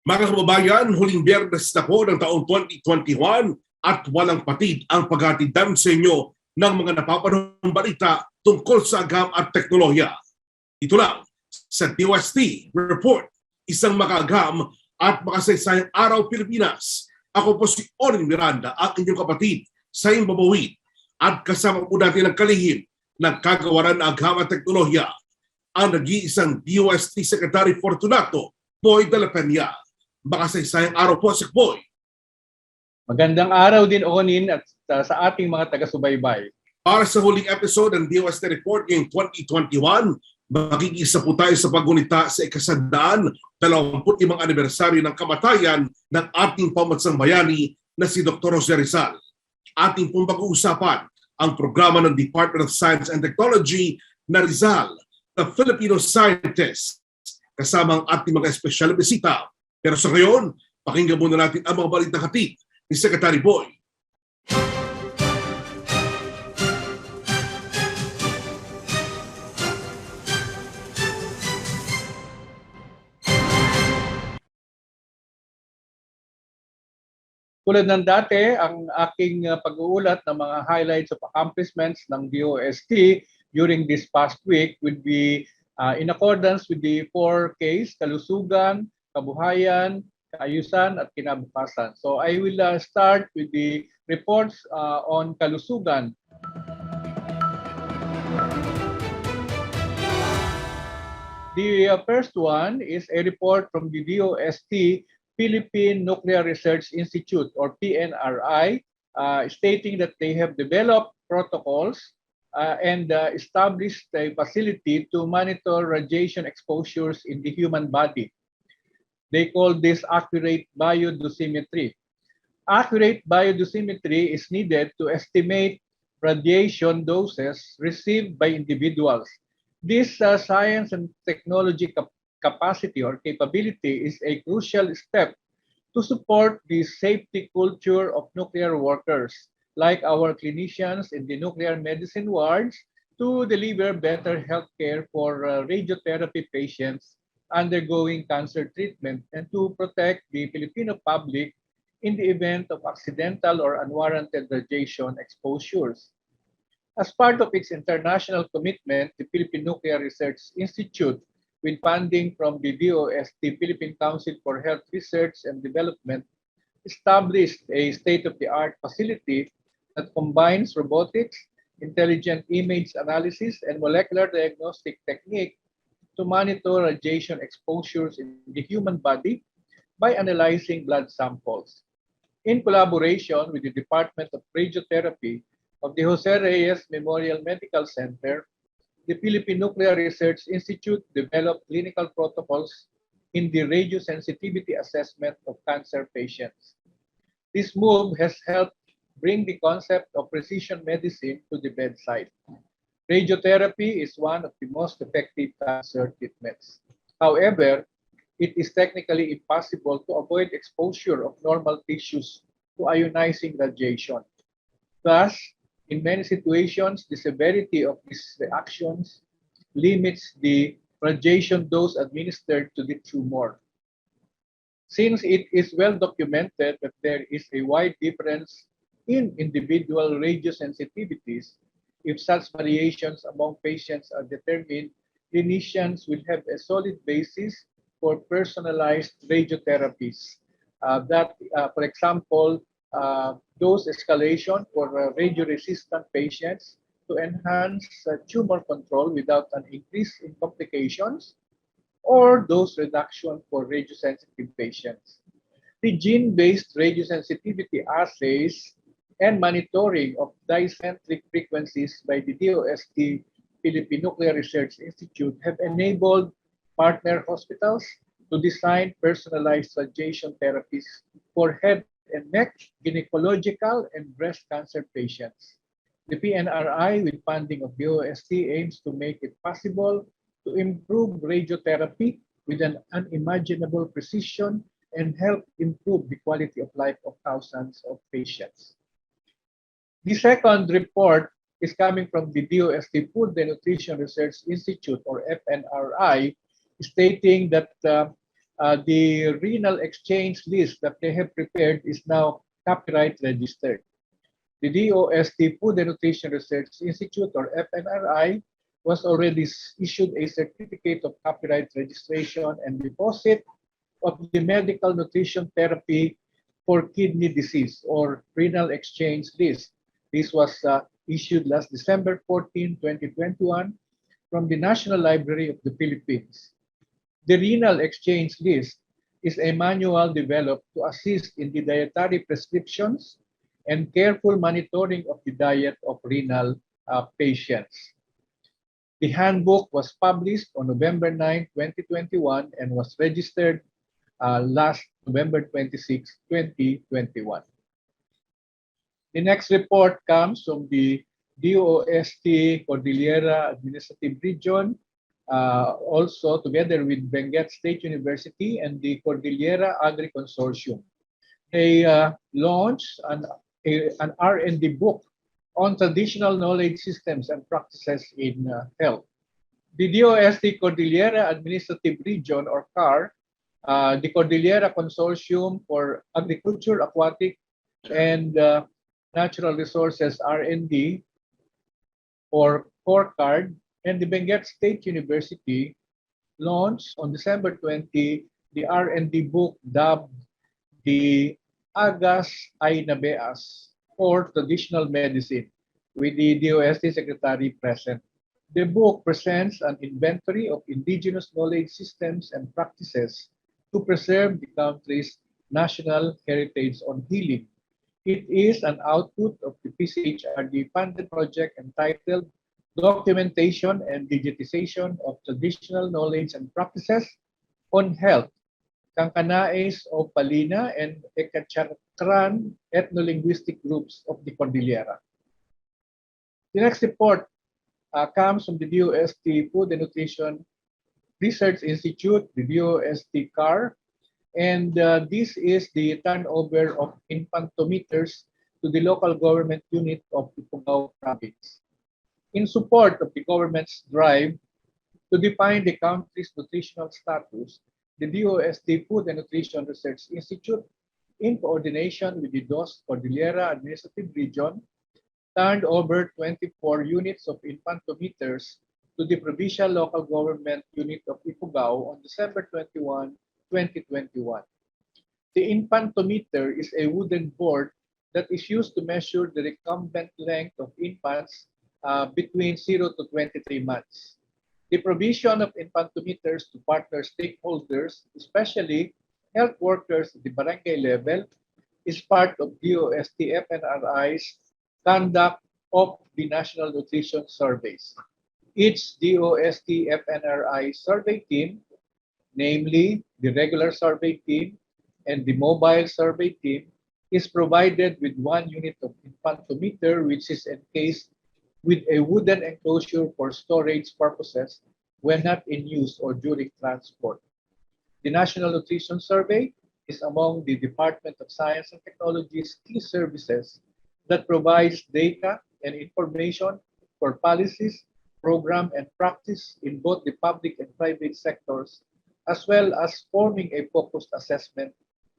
Mga kababayan, huling Biyernes na po ng taong 2021 at walang patid ang paghatidhan sa inyo ng mga napapanahong balita tungkol sa agham at teknolohiya. Ito lang sa DOST Report, isang makaagham at makasaysayang araw Pilipinas. Ako po si Orin Miranda, ang inyong kapatid sa Imbabawid, at kasama po natin ang kalihim ng kagawaran ng agham at teknolohiya, ang nag-iisang DOST Secretary Fortunato Boy de la Peña. Makasaysayang araw po si Boy. Magandang araw din, Onin, at sa ating mga taga-subaybay. Para sa huling episode ng DOST Report ngayong 2021, makikiisa po tayo sa paggunita sa ika-125 anibersaryo ng kamatayan ng ating pambansang bayani na si Dr. Rizal. Ating pong pag-uusapan ang programa ng Department of Science and Technology na Rizal, the Filipino Scientist, kasama ang ating mga espesyal na bisita. Pero sa ngayon, pakinggan muna natin ang mga balitang hatid ni Secretary Boy. Tulad ng dati, ang aking pag-uulat ng mga highlights of accomplishments ng DOST during this past week would be in accordance with the 4Ks, kalusugan, kabuhayan, kaayusan, at kinabukasan. So I will start with the reports on kalusugan. The first one is a report from the DOST Philippine Nuclear Research Institute, or PNRI, stating that they have developed protocols and established a facility to monitor radiation exposures in the human body. They call this accurate biodosimetry. Accurate biodosimetry is needed to estimate radiation doses received by individuals. This science and technology capacity or capability is a crucial step to support the safety culture of nuclear workers, like our clinicians in the nuclear medicine wards, to deliver better health care for radiotherapy patients undergoing cancer treatment and to protect the Filipino public in the event of accidental or unwarranted radiation exposures. As part of its international commitment, the Philippine Nuclear Research Institute, with funding from the DOST Philippine Council for Health Research and Development, established a state-of-the-art facility that combines robotics, intelligent image analysis, and molecular diagnostic technique to monitor radiation exposures in the human body by analyzing blood samples. In collaboration with the Department of Radiotherapy of the Jose Reyes Memorial Medical Center, the Philippine Nuclear Research Institute developed clinical protocols in the radiosensitivity assessment of cancer patients. This move has helped bring the concept of precision medicine to the bedside. Radiotherapy is one of the most effective cancer treatments. However, it is technically impossible to avoid exposure of normal tissues to ionizing radiation. Thus, in many situations, the severity of these reactions limits the radiation dose administered to the tumor. Since it is well documented that there is a wide difference in individual radiosensitivities, if such variations among patients are determined, clinicians will have a solid basis for personalized radiotherapies. For example, dose escalation for radio-resistant patients to enhance tumor control without an increase in complications, or dose reduction for radiosensitive patients. The gene-based radiosensitivity assays and monitoring of dicentric frequencies by the DOST Philippine Nuclear Research Institute have enabled partner hospitals to design personalized radiation therapies for head and neck, gynecological, and breast cancer patients. The PNRI, with funding of DOST, aims to make it possible to improve radiotherapy with an unimaginable precision and help improve the quality of life of thousands of patients. The second report is coming from the DOST Food and Nutrition Research Institute, or FNRI, stating that The renal exchange list that they have prepared is now copyright registered. The DOST Food and Nutrition Research Institute, or FNRI, was already issued a certificate of copyright registration and deposit of the medical nutrition therapy for kidney disease or renal exchange list. This was issued last December 14, 2021 from the National Library of the Philippines. The renal exchange list is a manual developed to assist in the dietary prescriptions and careful monitoring of the diet of renal patients. The handbook was published on November 9, 2021 and was registered last November 26, 2021. The next report comes from the DOST Cordillera Administrative Region, also together with Benguet State University and the Cordillera Agri Consortium. They launched an R&D book on traditional knowledge systems and practices in health. The DOST Cordillera Administrative Region, or CAR, the Cordillera Consortium for Agriculture, Aquatic, and Natural Resources R&D, or CORCARD, and the Benguet State University launched on December 20 the R&D book dubbed the Agas ay Nabeas, or Traditional Medicine, with the DOST Secretary present. The book presents an inventory of indigenous knowledge systems and practices to preserve the country's national heritage on healing. It is an output of the PCHRD funded project entitled Documentation and Digitization of Traditional Knowledge and Practices on Health, Kangkanaes o Palina and Ekachakran ethno-linguistic groups of the Cordillera. The next report comes from the DOST Food and Nutrition Research Institute, the DOST CAR, and this is the turnover of infantometers to the local government unit of Ifugao province. In support of the government's drive to define the country's nutritional status, the DOST Food and Nutrition Research Institute, in coordination with the DOST Cordillera Administrative Region, turned over 24 units of infantometers to the Provincial Local Government Unit of Ifugao on December 21, 2021. The infantometer is a wooden board that is used to measure the recumbent length of infants between 0 to 23 months. The provision of infantometers to partner stakeholders, especially health workers at the barangay level, is part of DOST FNRI's conduct of the National Nutrition Surveys. Each DOST FNRI survey team, namely the regular survey team and the mobile survey team, is provided with one unit of infantometer which is encased with a wooden enclosure for storage purposes when not in use or during transport. The National Nutrition Survey is among the Department of Science and Technology's key services that provides data and information for policies, program, and practice in both the public and private sectors, as well as forming a focused assessment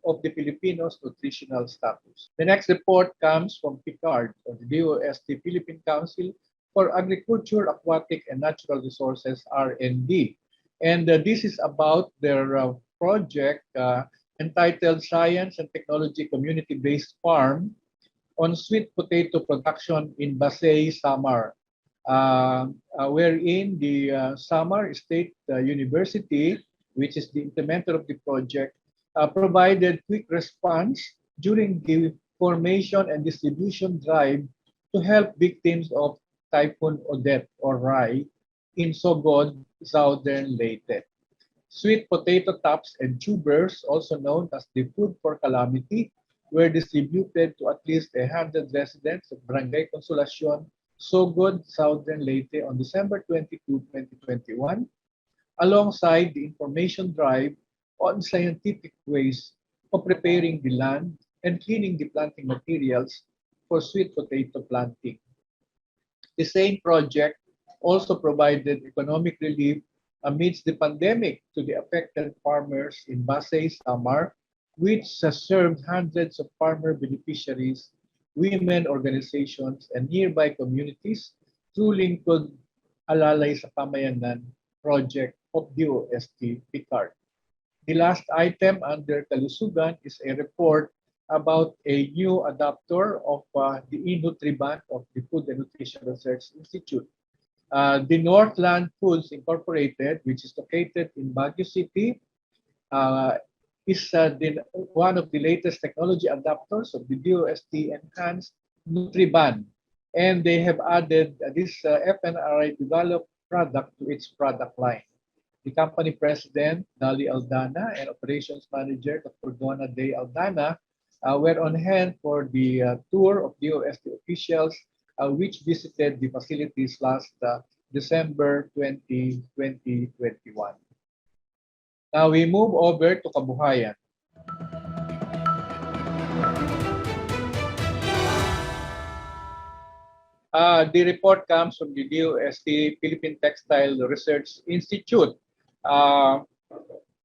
of the Filipinos' nutritional status. The next report comes from PICARD, or the DOST Philippine Council for Agriculture, Aquatic, and Natural Resources, R&D. And this is about their project entitled Science and Technology Community-Based Farm on Sweet Potato Production in Basay, Samar, wherein the Samar State University, which is the implementer of the project, provided quick response during the formation and distribution drive to help victims of Typhoon Odette, or Rai, in Sogod, Southern Leyte. Sweet potato tops and tubers, also known as the food for calamity, were distributed to at least 100 residents of Barangay Consolacion, Sogod, Southern Leyte on December 22, 2021, alongside the information drive on scientific ways of preparing the land and cleaning the planting materials for sweet potato planting. The same project also provided economic relief amidst the pandemic to the affected farmers in Basay, Samar, which has served hundreds of farmer beneficiaries, women organizations, and nearby communities through Lingkod Alalay sa Pamayanan project of DOST PICARD. The last item under Kalusugan is a report about a new adapter of the e-Nutriban of the Food and Nutrition Research Institute. The Northland Foods Incorporated, which is located in Baguio City, is one of the latest technology adapters of the DOST enhanced Nutriban. And they have added this FNRI developed product to its product line. The company president, Dali Aldana, and operations manager, Dr. Donna Day Aldana, were on hand for the tour of DOST officials, which visited the facilities last December 2021. Now we move over to Kabuhayan. The report comes from the DOST Philippine Textile Research Institute,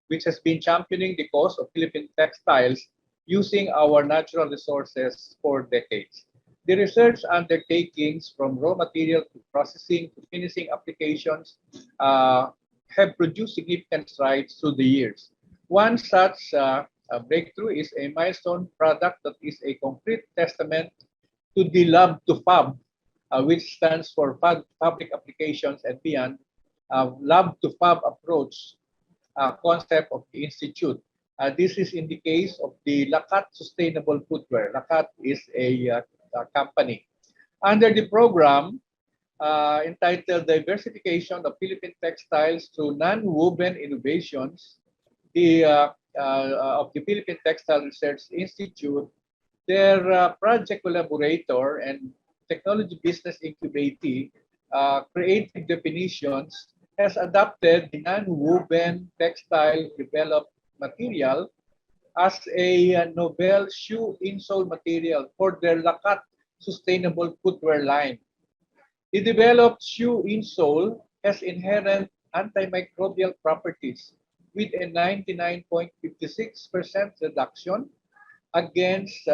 which has been championing the cause of Philippine textiles using our natural resources for decades. The research undertakings from raw material to processing to finishing applications have produced significant strides through the years. One such breakthrough is a milestone product that is a concrete testament to the lab to fab, which stands for Fabric Applications and Beyond, lab to fab approach concept of the Institute. This is in the case of the Lahat Sustainable Footwear. Lahat is a company. Under the program entitled Diversification of Philippine Textiles Through Non-Woven Innovations, of the Philippine Textile Research Institute, their project collaborator and technology business incubatee, Creative Definitions, has adopted the non-woven textile developed material as a novel shoe insole material for their Lakat sustainable footwear line. The developed shoe insole has inherent antimicrobial properties with a 99.56% reduction against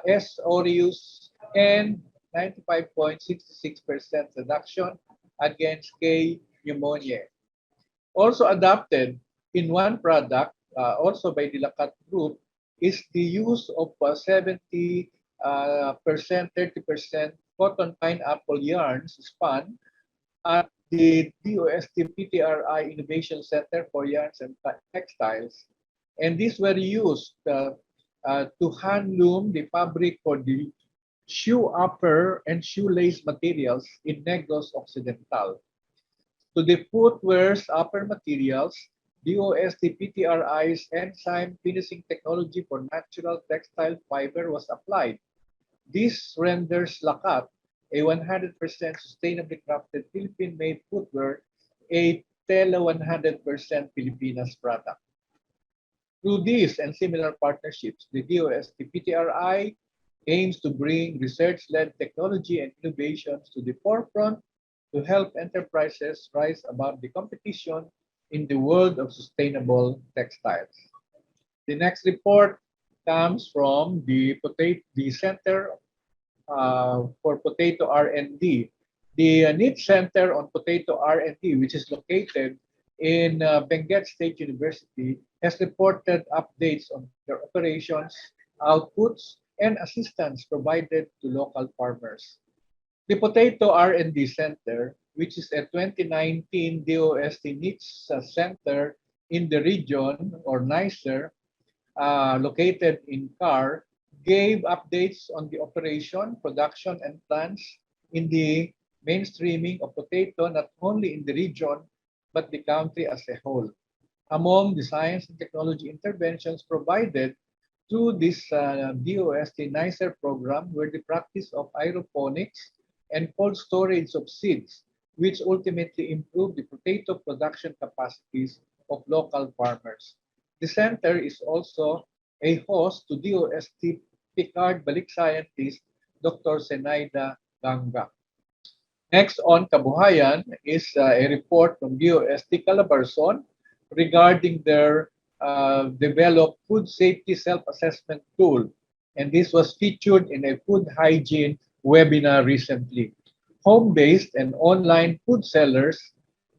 S. aureus and 95.66% reduction against K. pneumoniae. Also adopted in one product, also by the Lakat Group, is the use of 70%, 30% cotton pineapple yarns spun at the DOST PTRI Innovation Center for Yarns and Textiles. And these were used to hand loom the fabric for the shoe upper and shoelace materials in Negros Occidental. To the footwear's upper materials, DOST PTRI's enzyme finishing technology for natural textile fiber was applied. This renders Lakat, a 100% sustainably crafted Philippine-made footwear, a Tela 100% Filipinas product. Through these and similar partnerships, the DOST PTRI aims to bring research-led technology and innovations to the forefront to help enterprises rise above the competition in the world of sustainable textiles. The next report comes from the Center for Potato R&D. The NIT Center on Potato R&D, which is located in Benguet State University, has reported updates on their operations, outputs, and assistance provided to local farmers. The Potato R&D Center, which is a 2019 DOST niche center in the region, or NICER, located in CAR, gave updates on the operation, production, and plans in the mainstreaming of potato not only in the region, but the country as a whole. Among the science and technology interventions provided through this DOST NICER program were the practice of aeroponics and cold storage of seeds, which ultimately improve the potato production capacities of local farmers. The center is also a host to DOST PICARD Balik Scientist, Dr. Senaida Ganga. Next on Kabuhayan is a report from DOST Calabarzon regarding their developed food safety self-assessment tool. And this was featured in a food hygiene webinar recently. Home-based and online food sellers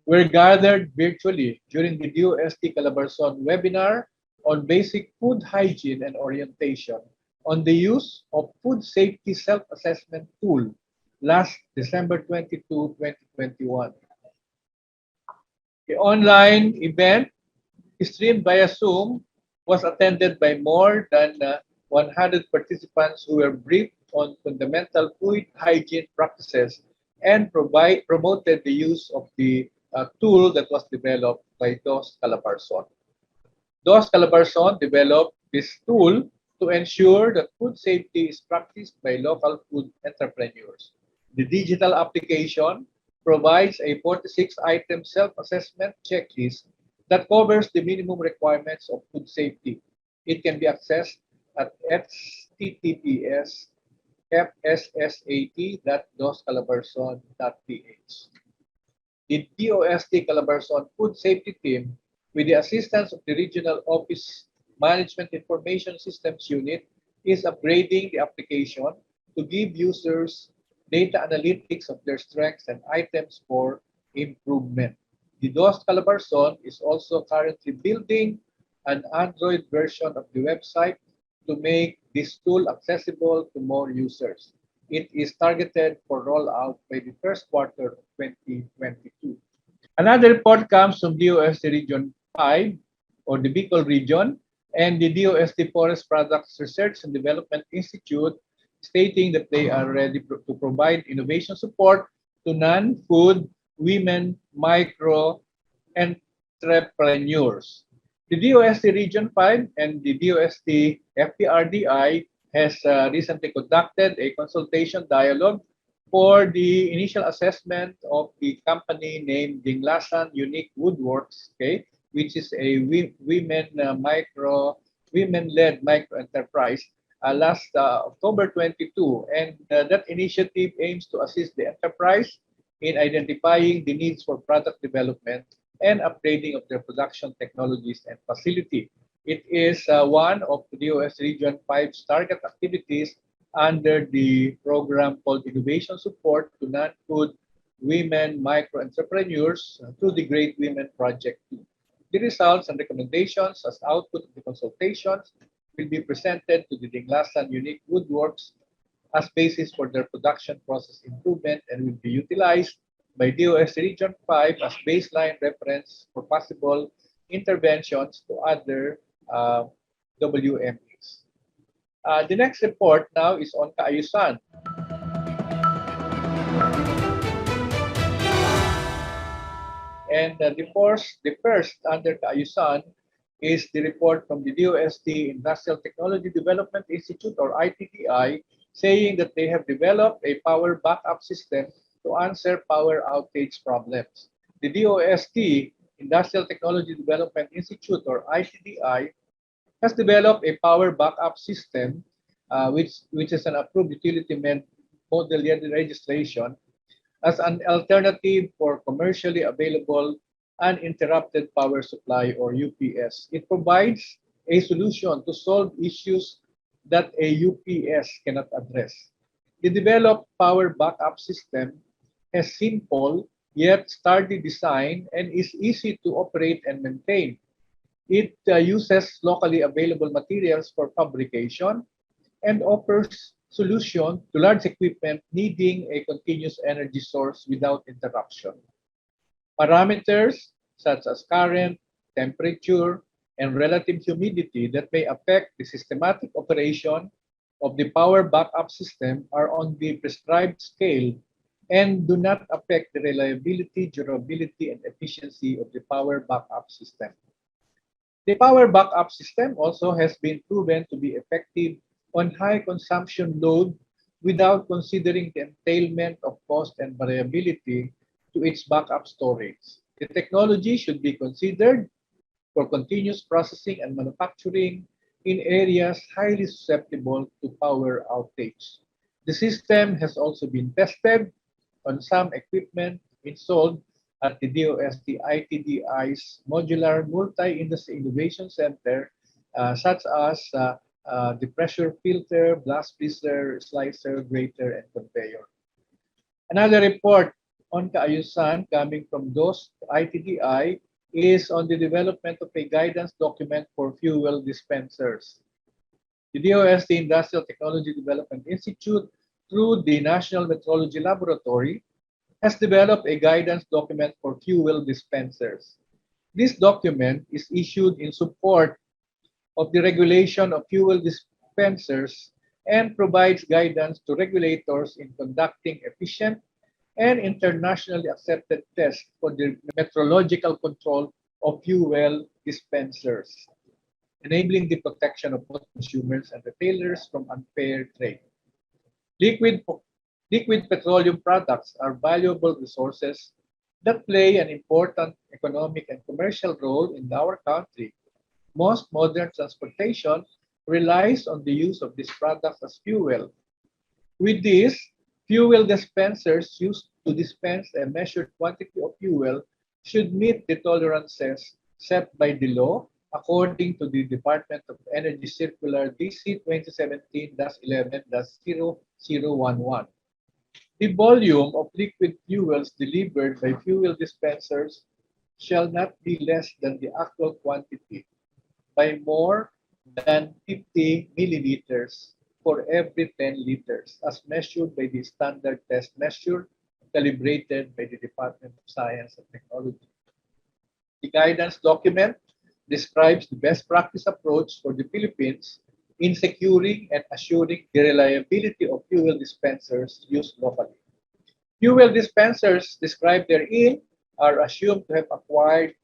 were gathered virtually during the DOST Calabarzon webinar on basic food hygiene and orientation on the use of food safety self-assessment tool last December 22, 2021. The online event, streamed via Zoom, was attended by more than 100 participants who were briefed on fundamental food hygiene practices and promoted the use of the tool that was developed by DOST Calabarzon. DOST Calabarzon developed this tool to ensure that food safety is practiced by local food entrepreneurs. The digital application provides a 46-item self-assessment checklist that covers the minimum requirements of food safety. It can be accessed at https fssat.dostcalabarzon.ph. The DOST Calabarzon Food Safety Team, with the assistance of the Regional Office Management Information Systems Unit, is upgrading the application to give users data analytics of their strengths and items for improvement. The DOST Calabarzon is also currently building an Android version of the website to make this tool accessible to more users. It is targeted for rollout by the first quarter of 2022. Another report comes from DOST Region 5 or the Bicol region and the DOST Forest Products Research and Development Institute stating that they are ready to provide innovation support to non-food women micro entrepreneurs. The DOST Region 5 and the DOST FPRDI has recently conducted a consultation dialogue for the initial assessment of the company named Dinglasan Unique Woodworks, okay, which is a women-led micro enterprise last October 22, and that initiative aims to assist the enterprise in identifying the needs for product development and upgrading of their production technologies and facility. It is one of the DOS Region 5's target activities under the program called Innovation Support to Non-Food Women Micro-Entrepreneurs through the Great Women Project 2. The results and recommendations as output of the consultations will be presented to the Dinglasan Unique Woodworks as basis for their production process improvement and will be utilized by DOS Region 5 as baseline reference for possible interventions to other WMEs. The next report now is on kaayusan. And the first under kaayusan is the report from the DOST Industrial Technology Development Institute or ITDI saying that they have developed a power backup system to answer power outage problems. The DOST Industrial Technology Development Institute or ITDI has developed a power backup system which is an approved utility model registration as an alternative for commercially available uninterrupted power supply or UPS. It provides a solution to solve issues that a UPS cannot address. The developed power backup system has simple yet sturdy design and is easy to operate and maintain. It uses locally available materials for fabrication and offers solution to large equipment needing a continuous energy source without interruption. Parameters such as current, temperature, and relative humidity that may affect the systematic operation of the power backup system are on the prescribed scale and do not affect the reliability, durability, and efficiency of the power backup system. The power backup system also has been proven to be effective on high consumption load without considering the entailment of cost and variability to its backup storage. The technology should be considered for continuous processing and manufacturing in areas highly susceptible to power outage. The system has also been tested on some equipment installed at the DOST ITDI's Modular Multi-Industry Innovation Center, such as the pressure filter, blast freezer, slicer, grater, and conveyor. Another report on kaayusan coming from DOST ITDI is on the development of a guidance document for fuel dispensers. The DOST Industrial Technology Development Institute, through the National Metrology Laboratory, has developed a guidance document for fuel dispensers. This document is issued in support of the regulation of fuel dispensers and provides guidance to regulators in conducting efficient and internationally accepted tests for the metrological control of fuel dispensers, enabling the protection of both consumers and retailers from unfair trade. Liquid, liquid petroleum products are valuable resources that play an important economic and commercial role in our country. Most modern transportation relies on the use of these products as fuel. With this, fuel dispensers used to dispense a measured quantity of fuel should meet the tolerances set by the law according to the Department of Energy Circular DC 2017-11-0011. The volume of liquid fuels delivered by fuel dispensers shall not be less than the actual quantity by more than 50 milliliters for every 10 liters, as measured by the standard test measure calibrated by the Department of Science and Technology. The guidance document describes the best practice approach for the Philippines in securing and assuring the reliability of fuel dispensers used locally. Fuel dispensers described therein are assumed to have acquired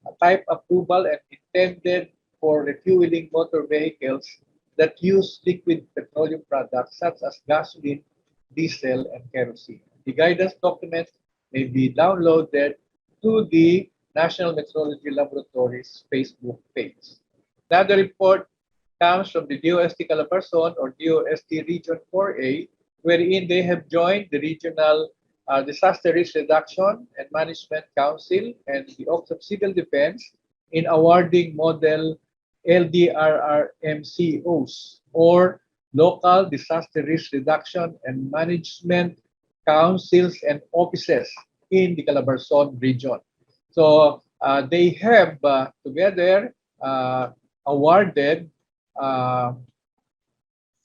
a type approval and intended for refueling motor vehicles that use liquid petroleum products such as gasoline, diesel, and kerosene. The guidance document may be downloaded to the National Metrology Laboratory's Facebook page. Another report comes from the DOST Calabarzon or DOST Region 4A, wherein they have joined the Regional Disaster Risk Reduction and Management Council and the Office of Civil Defense in awarding model LDRRMCOs or Local Disaster Risk Reduction and Management Councils and Offices in the Calabarzon region. So they have together awarded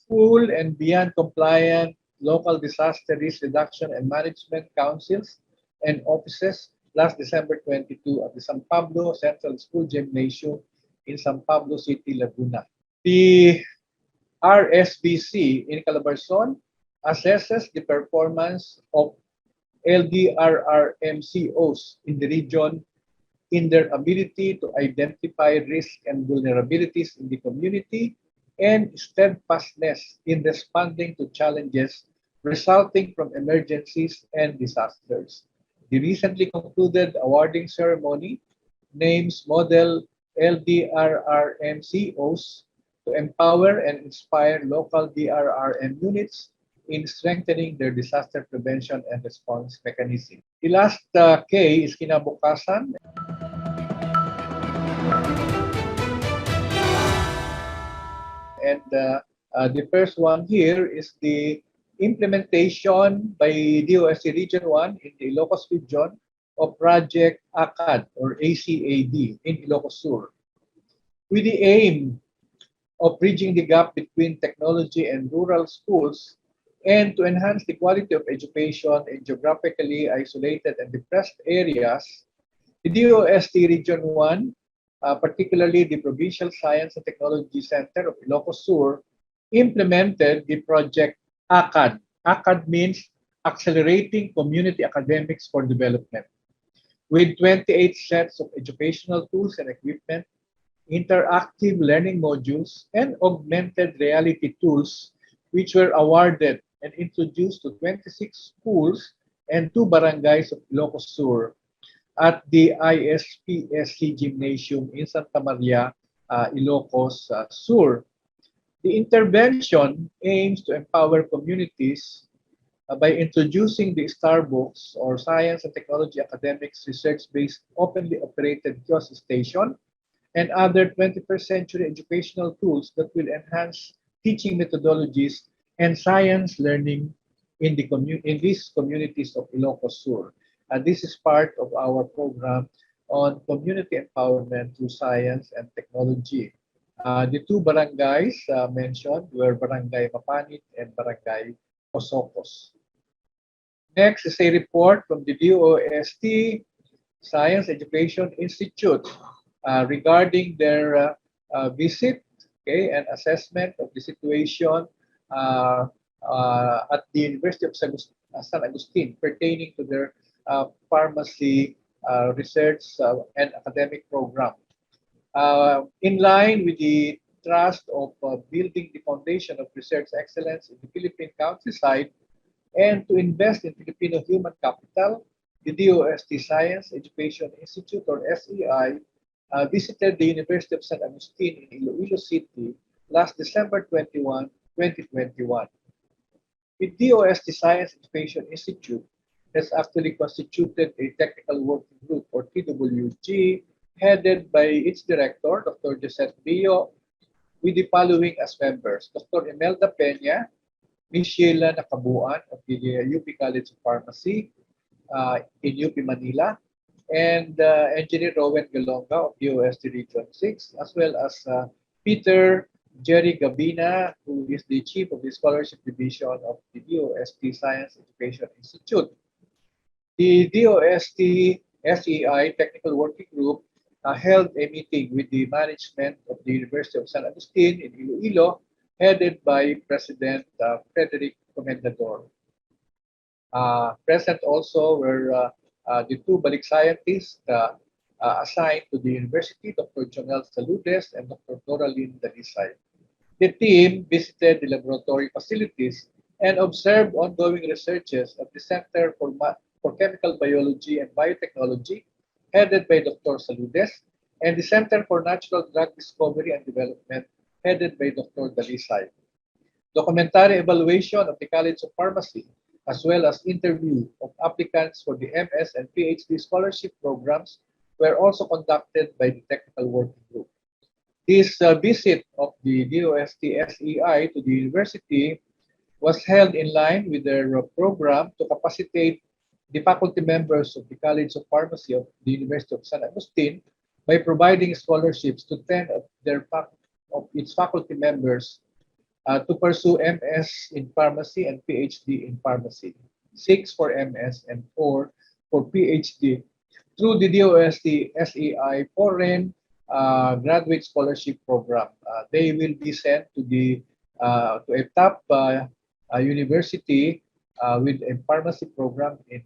full and beyond compliant local disaster risk reduction and management councils and offices last December 22 at the San Pablo Central School Gymnasium in San Pablo City, Laguna. The RSBC in Calabarzon assesses the performance of LDRRMCOs in the region in their ability to identify risks and vulnerabilities in the community and steadfastness in responding to challenges resulting from emergencies and disasters. The recently concluded awarding ceremony names model LDRRMCOs to empower and inspire local DRRM units in strengthening their disaster prevention and response mechanism. The last K is kinabukasan. And the first one here is the implementation by DOST Region 1 in the Ilocos region of Project ACAD or ACAD in Ilocos Sur, with the aim of bridging the gap between technology and rural schools and to enhance the quality of education in geographically isolated and depressed areas. The DOST Region 1, particularly the Provincial Science and Technology Center of Ilocos Sur, implemented the project ACAD. ACAD means Accelerating Community Academics for Development, with 28 sets of educational tools and equipment, interactive learning modules, and augmented reality tools, which were awarded and introduced to 26 schools and 2 barangays of Ilocos Sur at the ISPSC Gymnasium in Santa Maria, Ilocos Sur. The intervention aims to empower communities by introducing the Starbucks or Science and Technology Academics Research-Based Openly Operated Kiosk Station and other 21st century educational tools that will enhance teaching methodologies and science learning in these communities of Ilocos Sur. This is part of our program on community empowerment through science and technology. The two barangays mentioned were Barangay Mapanit and Barangay Osocos. Next is a report from the DOST Science Education Institute regarding their visit, okay, and assessment of the situation uh, at the University of San Agustin pertaining to their pharmacy research and academic program. In line with the thrust of building the foundation of research excellence in the Philippine countryside and to invest in Filipino human capital, the DOST Science Education Institute or SEI visited the University of San Agustin in Iloilo City last December 21, 2021. The DOST Science Education Institute has actually constituted a technical working group or TWG headed by its director, Dr. Josette Bio, with the following as members: Dr. Imelda Peña, Ms. Sheila Nakabuan of the UP College of Pharmacy in UP Manila, and Engineer Rowan Galonga of DOST Region 6, as well as Peter Jerry Gabina, who is the Chief of the Scholarship Division of the DOST Science Education Institute. The DOST SEI Technical Working Group held a meeting with the management of the University of San Agustin in Iloilo, headed by President Frederick Comendador. Present also were the two balik scientists assigned to the university, Dr. Jonel Saludes and Dr. Doralyn Dalisay. The team visited the laboratory facilities and observed ongoing researches at the Center for Chemical Biology and Biotechnology, headed by Dr. Saludes, and the Center for Natural Drug Discovery and Development, headed by Dr. Dalisay. Documentary evaluation of the College of Pharmacy, as well as interview of applicants for the MS and PhD scholarship programs were also conducted by the Technical Working Group. This visit of the DOST SEI to the university was held in line with their program to capacitate the faculty members of the College of Pharmacy of the University of San Agustin by providing scholarships to 10 of its faculty members to pursue MS in pharmacy and PhD in pharmacy, 6 for MS and 4 for PhD through the DOST SEI Foreign Graduate Scholarship Program. They will be sent to to a top university with a pharmacy program in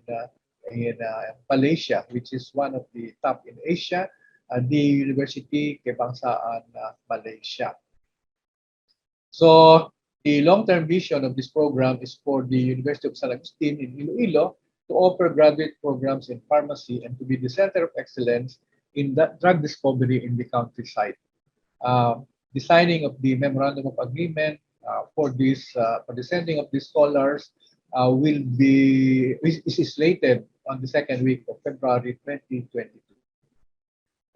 Malaysia, which is one of the top in Asia, the University Kebangsaan Malaysia. So the long-term vision of this program is for the University of San Agustin in Iloilo to offer graduate programs in pharmacy and to be the center of excellence in drug discovery in the countryside. The signing of the memorandum of agreement for the sending of these scholars is slated on the second week of February 2022.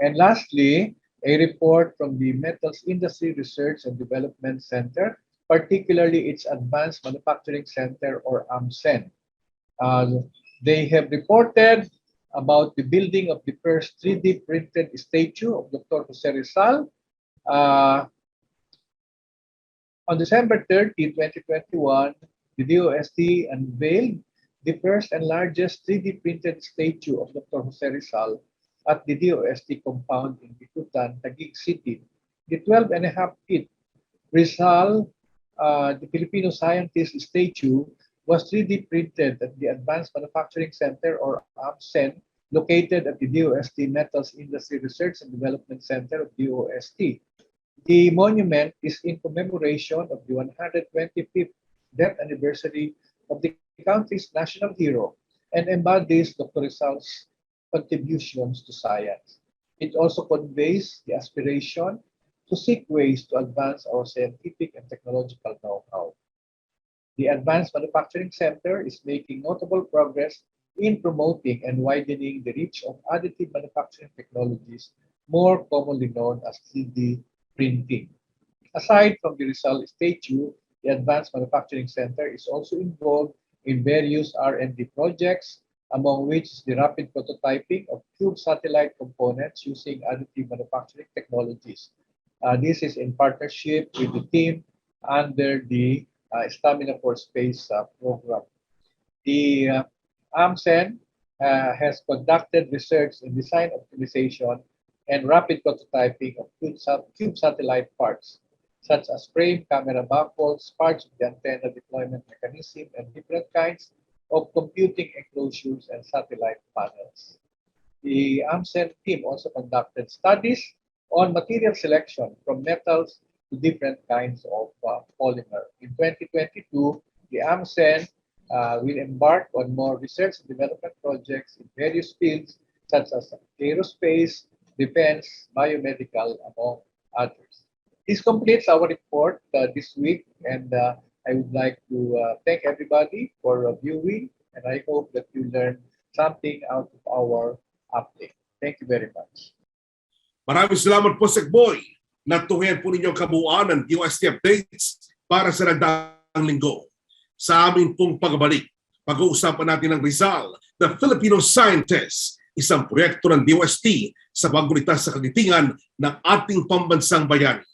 And lastly, a report from the Metals Industry Research and Development Center, particularly its Advanced Manufacturing Center or AMCEN. They have reported about the building of the first 3D printed statue of Dr. Jose Rizal. On December 30, 2021, the DOST unveiled the first and largest 3D printed statue of Dr. Jose Rizal at the DOST compound in Bikutan, Taguig City. The 12.5 feet Rizal, the Filipino Scientist statue, was 3D printed at the Advanced Manufacturing Center or AMCEN, located at the DOST Metals Industry Research and Development Center of DOST. The monument is in commemoration of the 125th death anniversary of the country's national hero and embodies Dr. Rizal's contributions to science. It also conveys the aspiration to seek ways to advance our scientific and technological know-how. The Advanced Manufacturing Center is making notable progress in promoting and widening the reach of additive manufacturing technologies, more commonly known as 3D printing. Aside from the Rizal statue, the Advanced Manufacturing Center is also involved in various R&D projects, among which is the rapid prototyping of cube satellite components using additive manufacturing technologies. This is in partnership with the team under the Stamina for Space program. The AMCEN has conducted research in design optimization and rapid prototyping of cube satellite parts, such as frame, camera backbolts, parts of the antenna deployment mechanism, and different kinds of computing enclosures and satellite panels. The AMCEN team also conducted studies on material selection from metals to different kinds of polymer. In 2022, the AMCEN will embark on more research and development projects in various fields such as aerospace, defense, biomedical, among others. This completes our report this week, and I would like to thank everybody for viewing, and I hope that you learned something out of our update. Thank you very much. Maraming salamat po, Sekboy. Natuhayan po ninyong kabuuan ng DOST updates para sa nagdaang linggo. Sa amin pong pagbalik, pag-uusapan natin ng Rizal, the Filipino Scientist, isang proyekto ng DOST sa paggunita sa kagitingan ng ating pambansang bayani.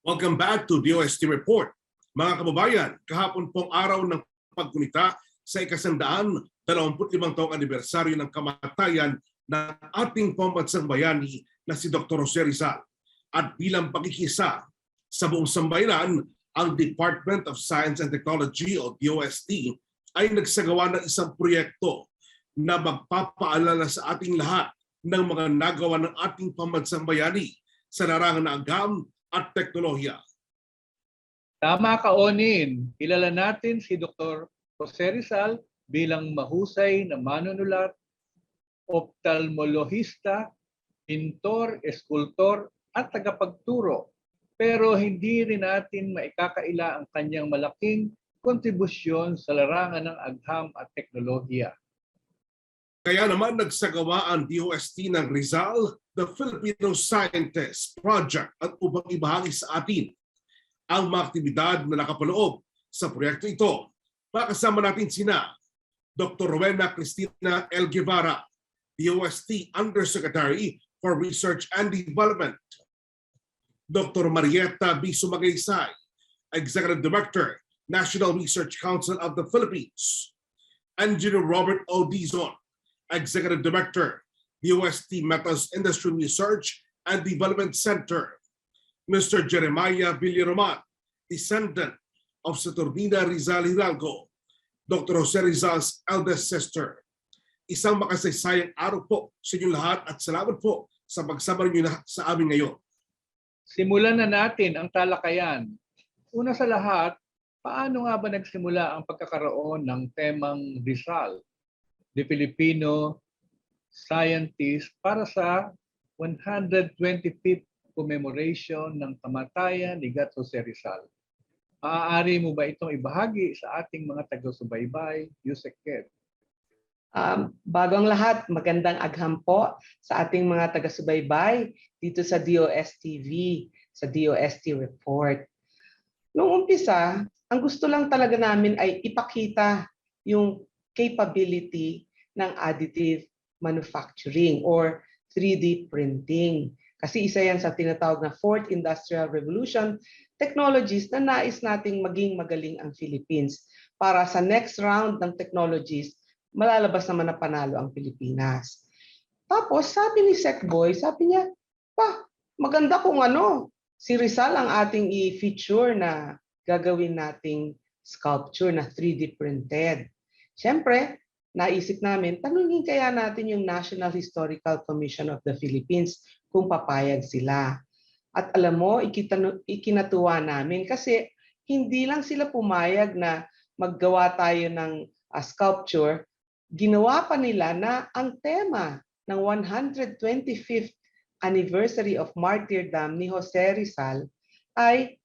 Welcome back to DOST Report. Mga kababayan, kahapon pong araw ng paggunita sa ika-125 taong anibersaryo ng kamatayan ng ating pambansang bayani na si Dr. Jose Rizal. At bilang pakikiisa sa buong sambayanan, ang Department of Science and Technology o DOST ay nagsagawa ng isang proyekto na magpapaalala sa ating lahat ng mga nagawa ng ating pambansang bayani sa larangan ng agham at teknolohiya. Tama ka, Onin. Kilala natin si Dr. Jose Rizal bilang mahusay na manunulat, ophthalmologista, pintor, eskultor, at tagapagturo. Pero hindi rin natin maikakaila ang kanyang malaking kontribusyon sa larangan ng agham at teknolohiya. Kaya naman nagsagawa ang DOST ng Rizal, the Filipino Scientist project at upang ibahagi sa atin ang mga aktibidad na nakapaloob sa proyekto ito. Makasama natin sina Dr. Rowena Cristina L. Guevara, DOST Undersecretary for Research and Development, Dr. Marietta B. Sumagaysay, Executive Director, National Research Council of the Philippines, Engineer Robert O. Dizon, Executive Director, DOST Metals Industry Research and Development Center, Mr. Jeremiah Villaroman, descendant of Saturnina Rizal Hidalgo, Dr. Jose Rizal's eldest sister. Isang makasaysayang araw po sa inyong lahat at salamat po sa pagsama niyo sa amin ngayon. Simulan na natin ang talakayan. Una sa lahat, paano nga ba nagsimula ang pagkakaroon ng temang Rizal, the Filipino Scientist, para sa 125th commemoration ng kamatayan ni Jose Rizal? Maaari mo ba itong ibahagi sa ating mga taga-subaybay, Yusek Kev? Bago ang lahat, magandang agham po sa ating mga taga-subaybay dito sa DOST TV, sa DOST Report. Noong umpisa, ang gusto lang talaga namin ay ipakita yung capability ng additive manufacturing or 3D printing. Kasi isa yan sa tinatawag na Fourth Industrial Revolution technologies na nais nating maging magaling ang Philippines. Para sa next round ng technologies, malalabas naman na panalo ang Pilipinas. Tapos sabi ni Secboy, sabi niya, maganda kung si Rizal ang ating i-feature na gagawin nating sculpture na 3D printed. Siyempre, naisip namin, tanungin kaya natin yung National Historical Commission of the Philippines kung papayag sila. At alam mo, ikinatuwa namin kasi hindi lang sila pumayag na maggawa tayo ng sculpture, ginawa pa nila na ang tema ng 125th anniversary of martyrdom ni Jose Rizal ay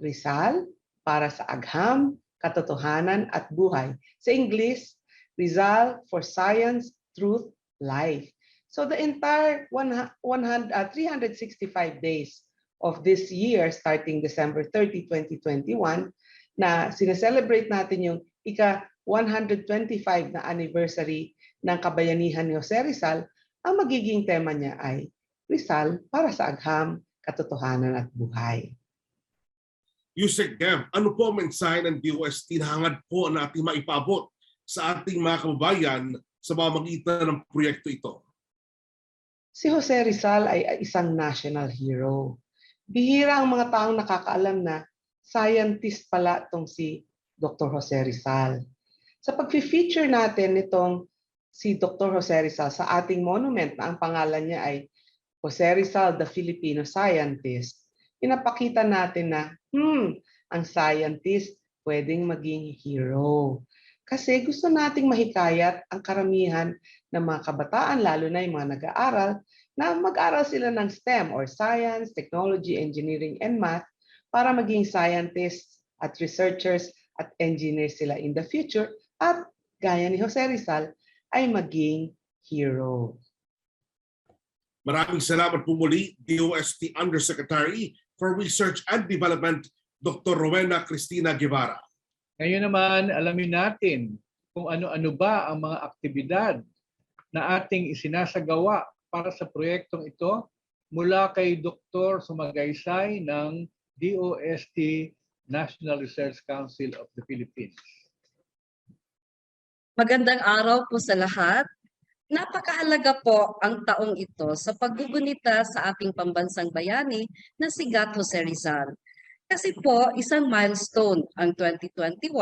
Rizal para sa agham, katotohanan at buhay. Sa English, Rizal for Science, Truth, Life. So the entire 365 days of this year, starting December 30, 2021, na sineselebrate natin yung ika-125 na anniversary ng kabayanihan ni Jose Rizal, ang magiging tema niya ay Rizal para sa agham, katotohanan at buhay. Yusek Gam, ano po ang mensahe ng DOST na hangad po na ating maipaabot sa ating mga kababayan sa pamamagitan ng proyekto ito? Si Jose Rizal ay isang national hero. Bihira ang mga taong nakakaalam na scientist pala itong si Dr. Jose Rizal. Sa pag-feature natin nitong si Dr. Jose Rizal sa ating monument na ang pangalan niya ay Jose Rizal, the Filipino Scientist, pinapakita natin na ang scientist pwedeng maging hero. Kasi gusto nating mahikayat ang karamihan ng mga kabataan, lalo na yung mga nag-aaral, na mag-aral sila ng STEM or Science, Technology, Engineering, and Math para maging scientists at researchers at engineers sila in the future at gaya ni Jose Rizal ay maging hero. Maraming salamat po muli, DOST Undersecretary for Research and Development, Dr. Rowena Cristina Guevara. Ngayon naman, alamin natin kung ano-ano ba ang mga aktibidad na ating isinasagawa para sa proyektong ito mula kay Dr. Sumagaysay ng DOST National Research Council of the Philippines. Magandang araw po sa lahat. Napakahalaga po ang taong ito sa paggugunita sa ating pambansang bayani na si Jose Rizal. Kasi po, isang milestone ang 2021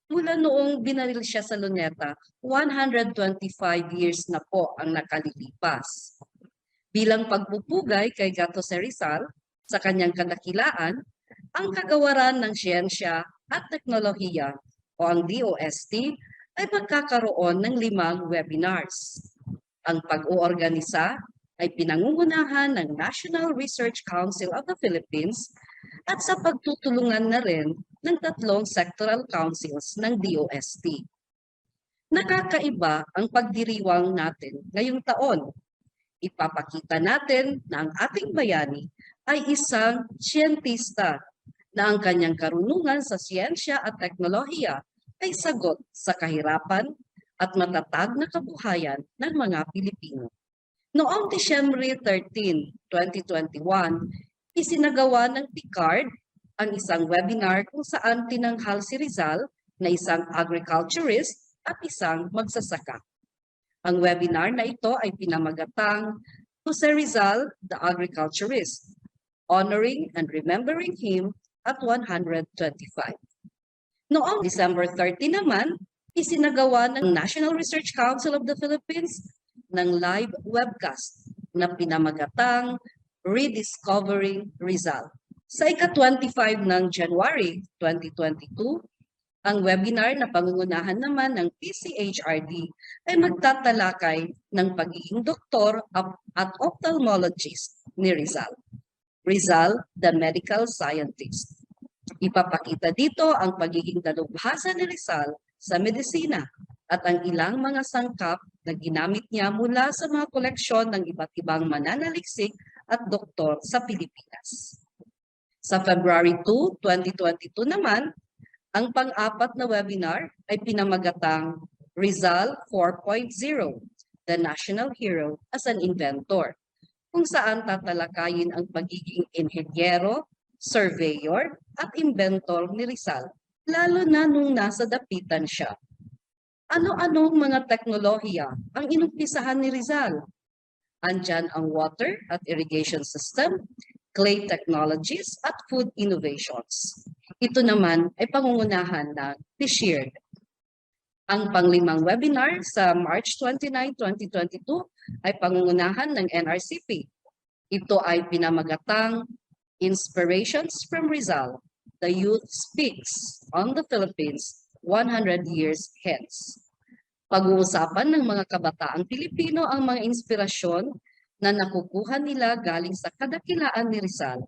mula noong binaril siya sa Luneta, 125 years na po ang nakalilipas. Bilang pagpupugay kay Jose Rizal sa kanyang kadakilaan, ang kagawaran ng siyensya at teknolohiya o ang DOST ay magkakaroon ng 5 webinars. Ang pag-uorganisa ay pinangungunahan ng National Research Council of the Philippines at sa pagtutulungan na rin ng 3 sectoral councils ng DOST. Nakakaiba ang pagdiriwang natin ngayong taon. Ipapakita natin na ang ating bayani ay isang siyentista na ang kanyang karunungan sa siyensya at teknolohiya ay sagot sa kahirapan at matatag na kabuhayan ng mga Pilipino. Noong Disyembre 13, 2021, isinagawa ng PICARD ang isang webinar kung saan tinanghal si Rizal na isang agriculturist at isang magsasaka. Ang webinar na ito ay pinamagatang Jose Rizal, the Agriculturist, Honoring and Remembering Him at 125. Noong December 30 naman, isinagawa ng National Research Council of the Philippines ng live webcast na pinamagatang Rediscovering Rizal. Sa ika-25 ng January 2022, ang webinar na pangungunahan naman ng PCHRD ay magtatalakay ng pagiging doktor at ophthalmologist ni Rizal. Rizal, the Medical Scientist. Ipapakita dito ang pagiging dalubhasa ni Rizal sa medisina at ang ilang mga sangkap na ginamit niya mula sa mga koleksyon ng iba't ibang mananaliksik at doktor sa Pilipinas. Sa February 2, 2022 naman, ang pang-apat na webinar ay pinamagatang Rizal 4.0, the national hero as an inventor, kung saan tatalakayin ang pagiging inhenyero, surveyor, at inventor ni Rizal, lalo na nung nasa dapitan siya. Ano-anong mga teknolohiya ang inumpisahan ni Rizal? Andyan ang water at irrigation system, clay technologies, at food innovations. Ito naman ay pangungunahan ng Fishered. Ang panglimang webinar sa March 29, 2022 ay pangungunahan ng NRCP. Ito ay pinamagatang Inspirations from Rizal, the Youth Speaks on the Philippines 100 Years Hence. Pag-uusapan ng mga kabataang Pilipino ang mga inspirasyon na nakukuha nila galing sa kadakilaan ni Rizal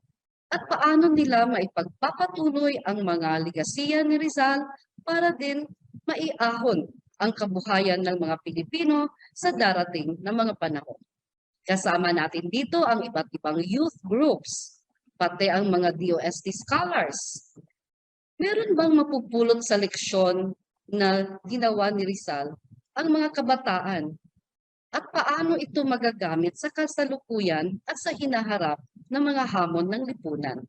at paano nila maipagpapatuloy ang mga ligasiya ni Rizal para din maiahon ang kabuhayan ng mga Pilipino sa darating na mga panahon. Kasama natin dito ang iba't ibang youth groups, pati ang mga DOST scholars. Meron bang mapupulot sa leksyon na ginawa ni Rizal ang mga kabataan? At paano ito magagamit sa kasalukuyan at sa hinaharap ng mga hamon ng lipunan?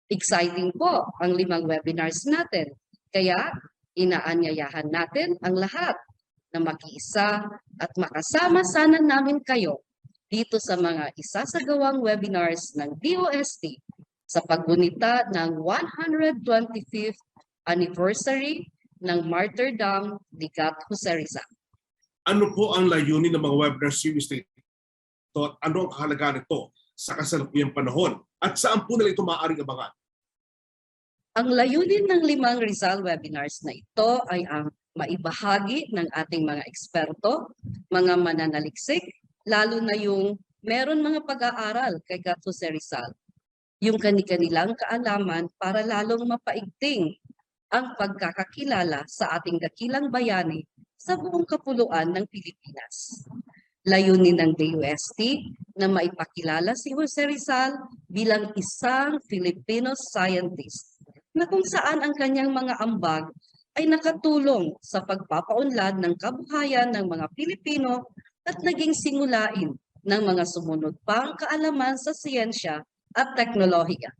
Exciting po ang 5 webinars natin. Kaya inaanyayahan natin ang lahat na makiisa at makasama sana namin kayo dito sa mga isasagawang webinars ng DOST sa paggunita ng 125th anniversary ng martyrdom ni Jose Rizal. Ano po ang layunin ng mga webinar series na ito at ano ang kahalagaan nito sa kasalukuyang panahon at saan po nila ito maaaring abangan? Ang layunin ng 5 Rizal webinars na ito ay ang maibahagi ng ating mga eksperto, mga mananaliksik, lalo na yung meron mga pag-aaral kay Jose Rizal, yung kanilang kaalaman para lalong mapaigting ang pagkakakilala sa ating dakilang bayani sa buong kapuluan ng Pilipinas. Layunin ng DOST na maipakilala si Jose Rizal bilang isang Filipino Scientist na kung saan ang kanyang mga ambag ay nakatulong sa pagpapaunlad ng kabuhayan ng mga Pilipino at naging simulain ng mga sumunod pang kaalaman sa siyensya at teknolohiya.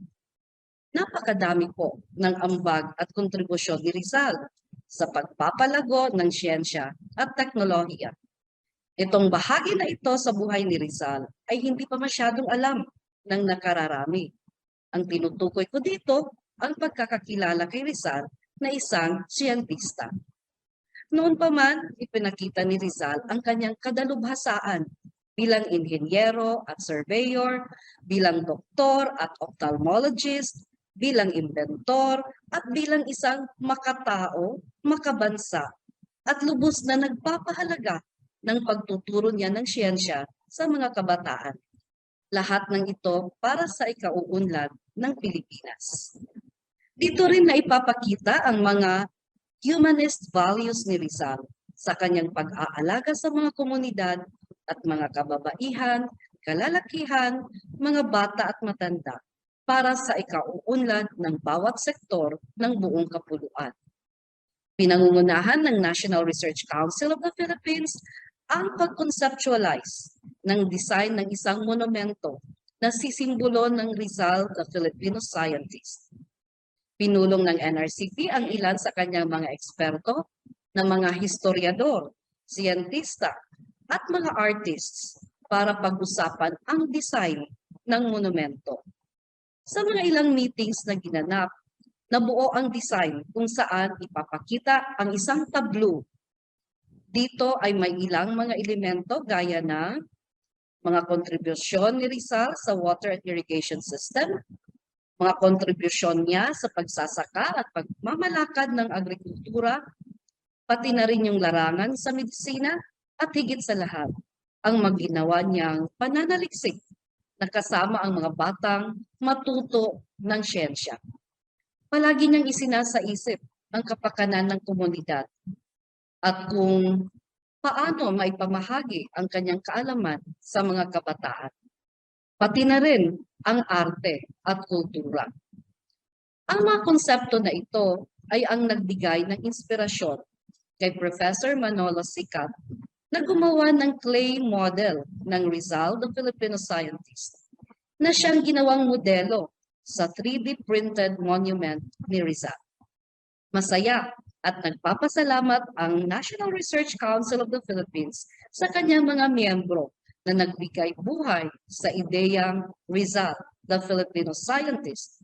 Napakadami po ng ambag at kontribusyon ni Rizal sa pagpapalago ng siyensya at teknolohiya. Itong bahagi na ito sa buhay ni Rizal ay hindi pa masyadong alam ng nakararami. Ang tinutukoy ko dito ang pagkakakilala kay Rizal na isang siyentista. Noon pa man, ipinakita ni Rizal ang kanyang kadalubhasaan bilang inhenyero at surveyor, bilang doktor at ophthalmologist, bilang inventor, at bilang isang makatao, makabansa, at lubos na nagpapahalaga ng pagtuturo niya ng siyensya sa mga kabataan. Lahat ng ito para sa ikauunlad ng Pilipinas. Dito rin na ipapakita ang mga humanist values ni Rizal sa kanyang pag-aalaga sa mga komunidad at mga kababaihan, kalalakihan, mga bata at matanda para sa ikauunlad ng bawat sektor ng buong kapuluan. Pinangungunahan ng National Research Council of the Philippines ang pag-conceptualize ng design ng isang monumento na sisimbolo ng Rizal, the Filipino Scientist. Pinulong ng NRCP ang ilan sa kanyang mga eksperto na mga historiador, siyentista, at mga artists para pag-usapan ang design ng monumento. Sa mga ilang meetings na ginanap, nabuo ang design kung saan ipapakita ang isang tableau. Dito ay may ilang mga elemento gaya ng mga kontribusyon ni Rizal sa water and irrigation system, mga kontribusyon niya sa pagsasaka at pagmamalakad ng agrikultura, pati na rin yung larangan sa medisina at higit sa lahat, ang maginawa niyang pananaliksik na kasama ang mga batang matuto ng siyensya. Palagi niyang isinasaisip ang kapakanan ng komunidad at kung paano maipamahagi ang kanyang kaalaman sa mga kabataan. Pati na rin ang arte at kultura. Ang mga konsepto na ito ay ang nagbigay ng inspirasyon kay Professor Manolo Sicat na gumawa ng clay model ng Rizal, the Filipino Scientist, na siyang ginawang modelo sa 3D printed monument ni Rizal. Masaya at nagpapasalamat ang National Research Council of the Philippines sa kanyang mga miyembro na nagbigay buhay sa ideyang Rizal, the Filipino Scientist.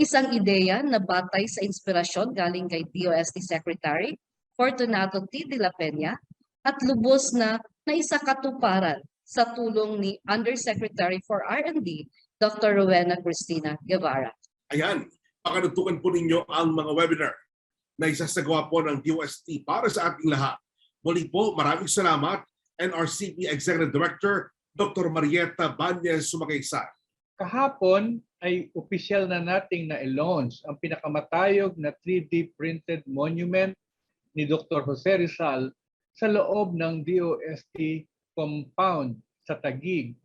Isang ideya na batay sa inspirasyon galing kay DOST Secretary Fortunato T. de la Peña at lubos na naisakatuparan sa tulong ni Undersecretary for R&D, Dr. Rowena Cristina Guevara. Ayan, pakanuntukan po ninyo ang mga webinar na isasagawa po ng DOST para sa ating lahat. Muli po, maraming salamat, NRCP Executive Director, Dr. Marieta Banyes Sumakaysa. Kahapon ay opisyal na nating na-launch ang pinakamatayog na 3D printed monument ni Dr. Jose Rizal sa loob ng DOST compound sa Taguig.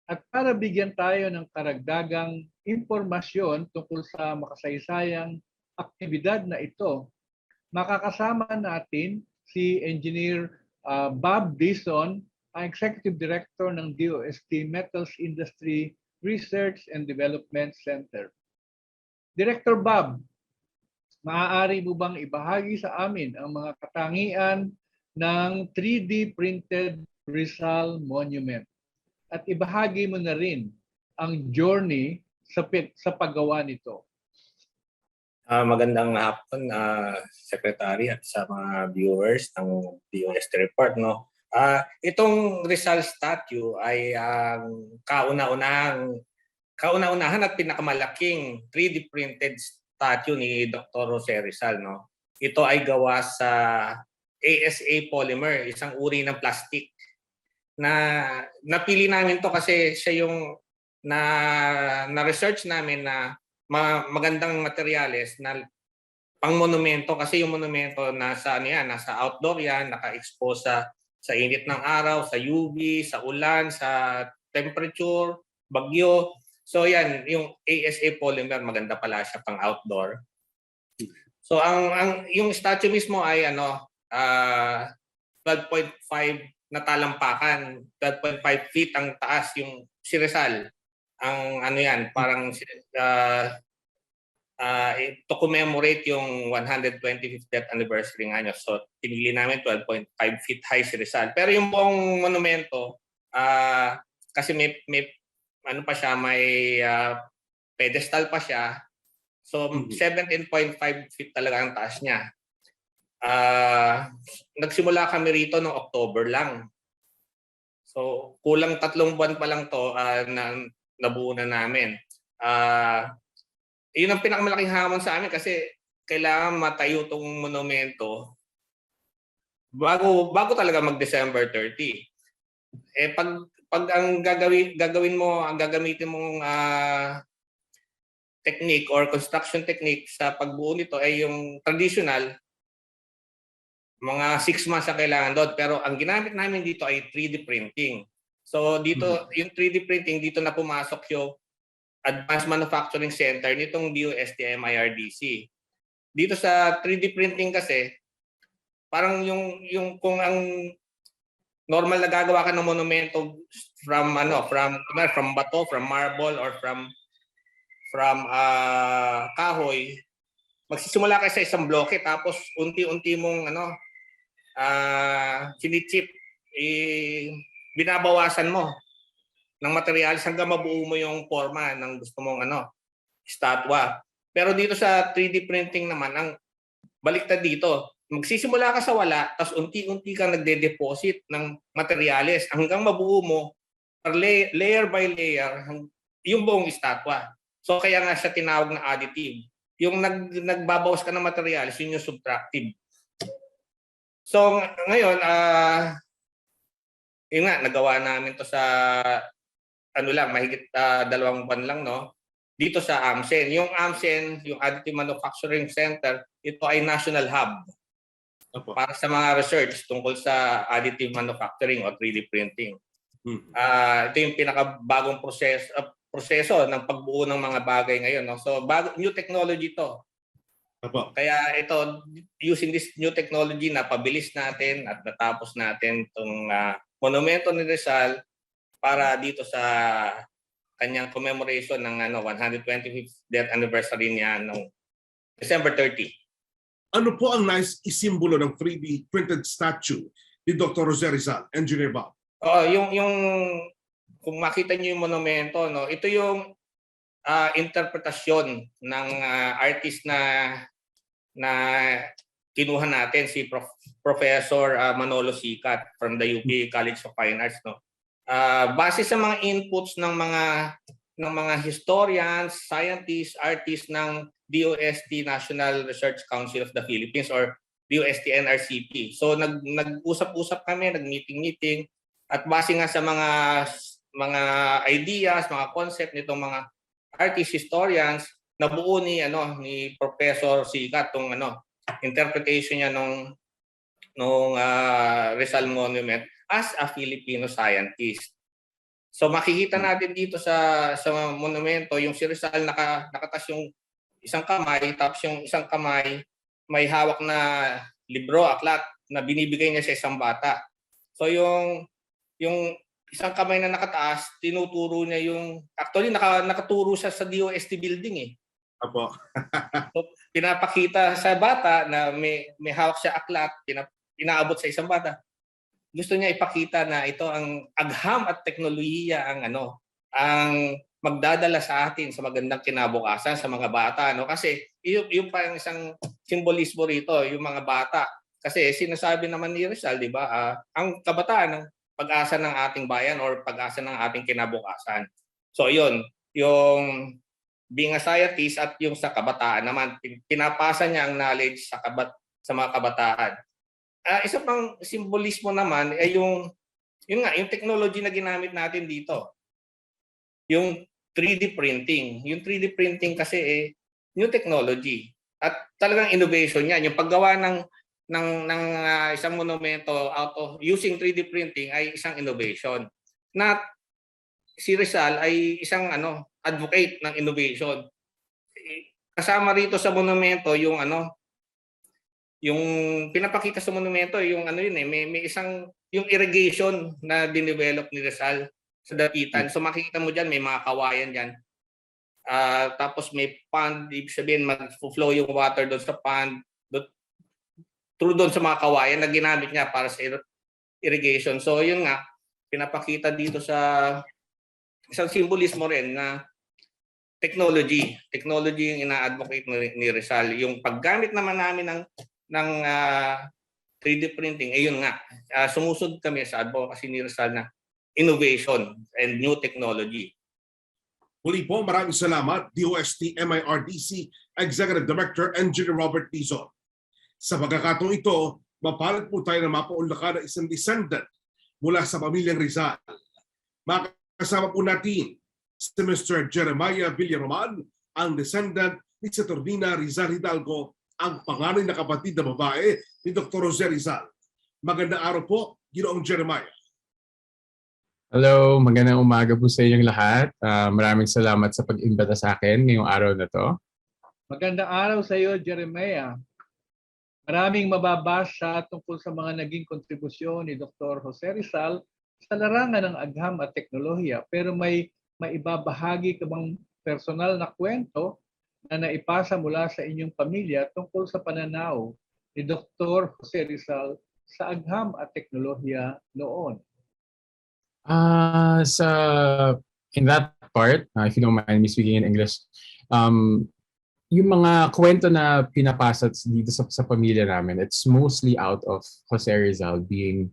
At para bigyan tayo ng karagdagang impormasyon tungkol sa makasaysayang aktibidad na ito, makakasama natin si Engineer Bob Dison, ang Executive Director ng DOST Metals Industry Research and Development Center. Director Bob, maaari mo bang ibahagi sa amin ang mga katangian ng 3D printed Rizal Monument? At ibahagi mo na rin ang journey sa paggawa nito. Magandang hapon, Secretary at sa mga viewers ng DOST report. No? Itong Rizal statue ay kauna-unahan at pinakamalaking 3D printed statue ni Dr. Jose Rizal. No? Ito ay gawa sa ASA polymer, isang uri ng plastic. Napili namin to kasi siya yung na-research namin na magandang materyales na pang monumento, kasi yung monumento nasa outdoor yan, naka-expose sa init ng araw, sa UV, sa ulan, sa temperature, bagyo. So yan, yung ASA polymer maganda pala siya pang outdoor. So yung statue mismo ay 12.5 na talampakan, 12.5 feet ang taas yung si Rizal. Ang parang to commemorate yung 125th death anniversary nga niya. So pinili namin 12.5 feet high si Rizal. Pero yung buong monumento, kasi may pedestal pa siya. So 17.5 feet talaga ang taas niya. Nagsimula kami rito noong October lang. So kulang 3 buwan pa lang to nabuo na namin. Yun ang pinakamalaking hamon sa amin kasi kailangan matayo tong monumento bago talaga mag-December 30. Pag ang gagamitin mong technique or construction technique sa pagbuo nito ay yung traditional, mga 6 months ang kailangan doon. Pero ang ginamit namin dito ay 3D printing. So dito, yung 3D printing, dito na pumasok yung Advanced Manufacturing Center nitong DOST MIRDC. Dito sa 3D printing kasi, parang yung kung ang normal na gagawa ka ng monumento from bato, from marble, or from kahoy, magsisimula ka sa isang bloke tapos unti-unti mong chinichip, binabawasan mo ng materials hanggang mabuo mo yung forma ng gusto mong estatwa. Pero dito sa 3D printing naman, ang baliktad dito, magsisimula ka sa wala, tapos unti-unti kang nagde-deposit ng materials hanggang mabuo mo layer by layer yung buong estatwa. So kaya nga siya tinawag na additive. Yung nagbabawas ka ng materials, yun yung subtractive. So ngayon, yun nga, nagawa namin to sa mahigit 2 buwan lang, no? Dito sa AMCen. Yung AMCen, yung Additive Manufacturing Center, ito ay national hub para sa mga research tungkol sa additive manufacturing o 3D printing. Ito yung pinakabagong proseso ng pagbuo ng mga bagay ngayon, no? So new technology to. Apo. Kaya ito, using this new technology, napabilis natin at natapos natin itong monumento ni Rizal para dito sa kanyang commemoration ng 125th death anniversary niya noong December 30. Ano po ang nais isimbolo ng 3D printed statue ni Dr. Jose Rizal, Engineer Bob? Yung kung makita niyo yung monumento, no, ito yung interpretasyon ng artist na kinuha natin, si Professor Manolo Sikat from the UP College of Fine Arts, no. Base sa mga inputs ng mga historians, scientists, artists ng DOST National Research Council of the Philippines or DOST NRCP. So nag-usap-usap kami, nag-meeting-meeting at base nga sa mga ideas, mga concept nitong mga artist historians, nabuo ni Professor Sikat tong interpretation niya nung Rizal Monument as a Filipino Scientist. So makikita natin dito sa monumento yung si Rizal nakatas yung isang kamay, tapos yung isang kamay may hawak na libro, aklat na binibigay niya sa isang bata. So yung isang kamay na nakataas, tinuturo niya actually nakaturo siya sa DOST building eh. Apo. So, pinapakita sa bata na may hawak siya aklat, inaabot sa isang bata. Gusto niya ipakita na ito ang agham at teknolohiya ang magdadala sa atin sa magandang kinabukasan sa mga bata, no? Kasi yung parang isang simbolismo rito, yung mga bata. Kasi sinasabi naman ni Rizal, di ba, ang kabataan ng pag-asa ng ating bayan or pag-asa ng ating kinabukasan. So yun, yung being a scientist at yung sa kabataan naman, pinapasa niya ang knowledge sa mga kabataan. Isa pang simbolismo naman ay yung technology na ginamit natin dito. Yung 3D printing. Yung 3D printing kasi new technology at talagang innovation yan. Yung paggawa ng isang monumento out of using 3D printing ay isang innovation. Na si Rizal ay isang advocate ng innovation. Kasama rito sa monumento yung yung pinapakita sa monumento yung may isang yung irrigation na dinevelop ni Rizal sa dapitan. So makikita mo diyan may mga kawayan diyan. Tapos may pond, ibig sabihin mag-flow yung water doon sa pond, through doon sa mga kawayan na ginamit niya para sa irrigation. So yun nga, pinapakita dito sa isang simbolismo rin na technology yung ina-advocate ni Rizal. Yung paggamit naman namin ng 3D printing, ayun nga, sumusunod kami sa advocacy ni Rizal na innovation and new technology. Muli po, maraming salamat, DOST MIRDC Executive Director Engineer Robert Dizon. Sa pagkakataong ito, mapalad po tayo na mapaunlakan ng isang descendant mula sa pamilyang Rizal. Makasama po natin si Mr. Jeremiah Villaroman, ang descendant ni Saturnina Rizal Hidalgo, ang panganay na kapatid na babae ni Dr. Jose Rizal. Magandang araw po, Ginoong Jeremiah. Hello, magandang umaga po sa inyong lahat. Maraming salamat sa pag-imbita sa akin ngayong araw na to. Magandang araw sa iyo, Jeremiah. Maraming mababasa tungkol sa mga naging kontribusyon ni Dr. Jose Rizal sa larangan ng agham at teknolohiya. Pero may maibabahagi ka bang personal na kwento na naipasa mula sa inyong pamilya tungkol sa pananaw ni Dr. Jose Rizal sa agham at teknolohiya noon? In that part, if you don't mind me speaking in English, yung mga kwento na pinapasa dito sa pamilya namin, it's mostly out of Jose Rizal being,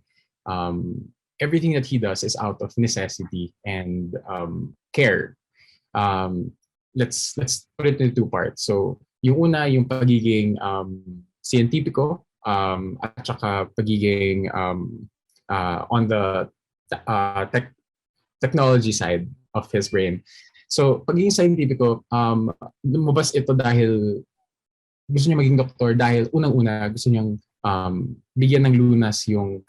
everything that he does is out of necessity and care. Let's put it in two parts. So, yung una, yung pagiging scientifico at saka pagiging on the technology side of his brain. So, pagiging scientifico, lumabas ito dahil gusto niya maging doktor dahil unang-una gusto niyang bigyan ng lunas yung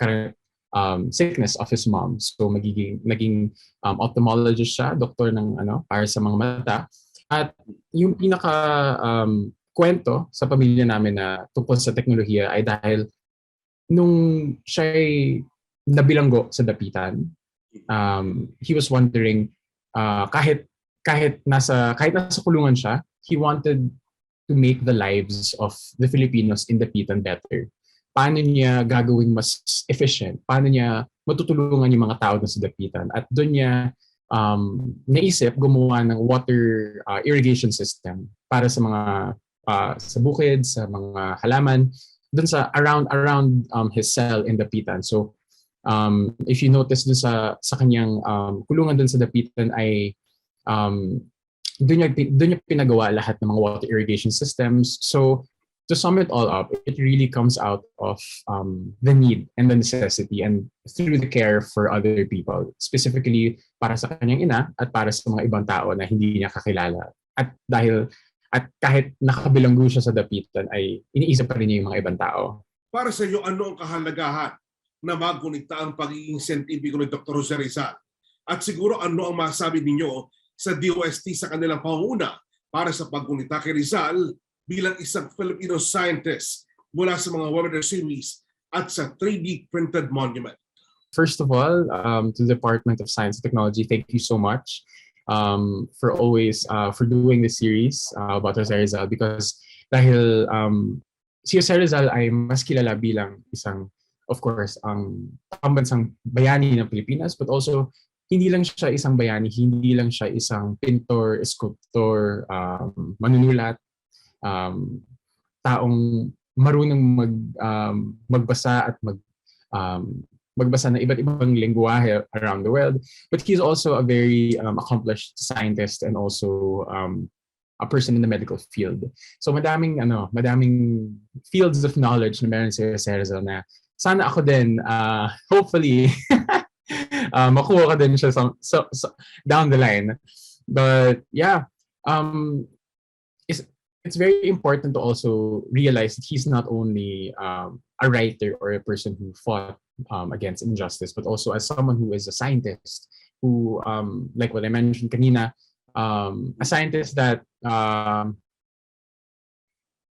sickness of his mom. So, naging ophthalmologist siya, doktor ng para sa mga mata. At yung pinaka kwento sa pamilya namin na tungkol sa teknolohiya ay dahil nung siya'y nabilanggo sa dapitan, he was wondering, kahit nasa kulungan siya, he wanted to make the lives of the Filipinos in dapitan better. Paano niya gagawing mas efficient? Paano niya matutulungan yung mga tao na sa dapitan? At doon niya naisip gumawa ng water irrigation system para sa mga sa bukid, sa mga halaman, doon sa around his cell in dapitan. So if you notice doon sa kanyang kulungan doon sa dapitan ay doon niya pinagawa lahat ng mga water irrigation systems. So to sum it all up, it really comes out of the need and the necessity and through the care for other people, specifically para sa kanyang ina at para sa mga ibang tao na hindi niya kakilala. At kahit nakabilanggo siya sa dapitan ay iniisip pa rin niya yung mga ibang tao. Para sa iyo, ano ang kahalagahan na magunita ang pagiging siyentipiko ni Dr. Jose Rizal? At siguro ano ang masabi ninyo sa DOST sa kanilang pangunguna para sa paggunita kay Rizal bilang isang Filipino Scientist mula sa mga webinar series at sa 3D printed monument? First of all, to the Department of Science and Technology, thank you so much for always for doing this series about Jose Rizal, because dahil si Jose Rizal ay mas kilala bilang isang, of course, ang pambansang bayani ng Pilipinas, but also hindi lang siya isang bayani, hindi lang siya isang pintor, sculptor, manunulat, taong marunong magbasa at magbasa ng iba't ibang lengguwahe around the world. But he's also a very accomplished scientist and also a person in the medical field. So madaming fields of knowledge na meron si Jose Rizal na sana ako din, hopefully, makuha ka din siya down the line. But yeah, it's very important to also realize that he's not only a writer or a person who fought against injustice, but also as someone who is a scientist who, like what I mentioned kanina, a scientist that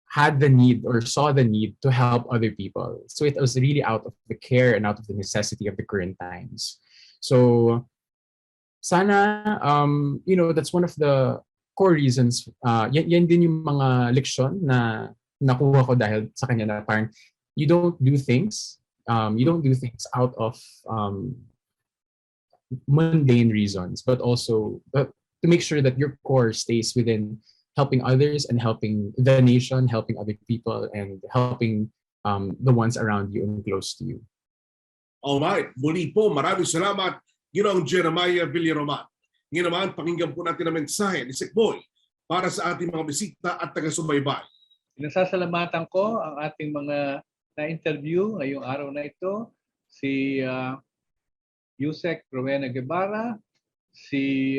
had the need or saw the need to help other people. So it was really out of the care and out of the necessity of the current times. So sana, that's one of the core reasons. Yan din yung mga leksyon na nakuha ko dahil sa kanya na parang you don't do things out of mundane reasons, but also to make sure that your core stays within helping others and helping the nation, helping other people, and helping the ones around you and close to you. Alright, muli po, maraming salamat, Ginoong Jeremiah Villaroman. Ngayon naman, pakinggan po natin ang mensahe ni Sikboy para sa ating mga bisita at taga-subaybay. Pinasasalamatan ko ang ating mga na-interview ngayong araw na ito, si Yusek Rowena Guevara, si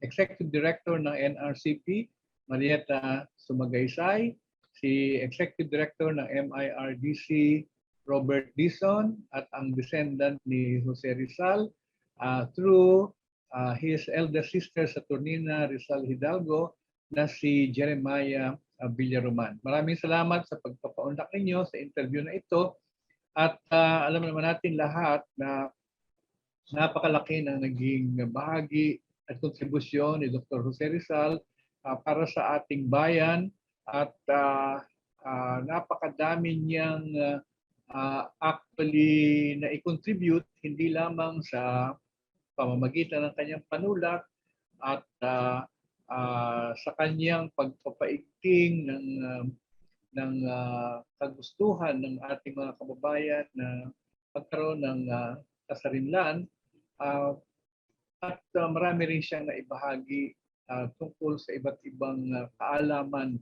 Executive Director ng NRCP, Marietta Sumagaysay, si Executive Director ng MIRDC, Robert Dizon, at ang descendant ni Jose Rizal through his elder sister sa Turnina, Rizal Hidalgo, na si Jeremiah Villaroman. Maraming salamat sa pagpapaunlak ninyo sa interview na ito. At alam naman natin lahat na napakalaki ng naging bahagi at kontribusyon ni Dr. Jose Rizal para sa ating bayan, at napakadami niyang actually na i-contribute hindi lamang sa pamamagitan ng kanyang panulat at sa kanyang pagpapaigting ng kagustuhan ng ating mga kababayan na pagkaroon ng kasarinlan, at marami rin siyang naibahagi tungkol sa iba't ibang kaalaman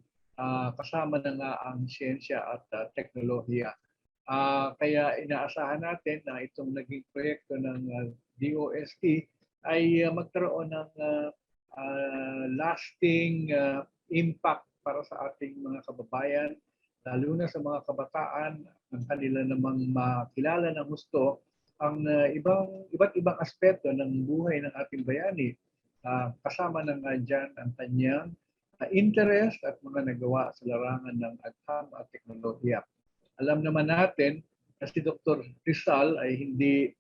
kasama na nga ang siyensya at teknolohiya. Kaya inaasahan natin na itong naging proyekto ng DOST ay magkaroon ng lasting impact para sa ating mga kababayan, lalo na sa mga kabataan, ang kanila namang makilala ng gusto ang iba't ibang aspeto ng buhay ng ating bayani. Kasama na nga dyan ang kanyang interest at mga nagawa sa larangan ng agham at teknolohiya. Alam naman natin na si Dr. Rizal ay hindi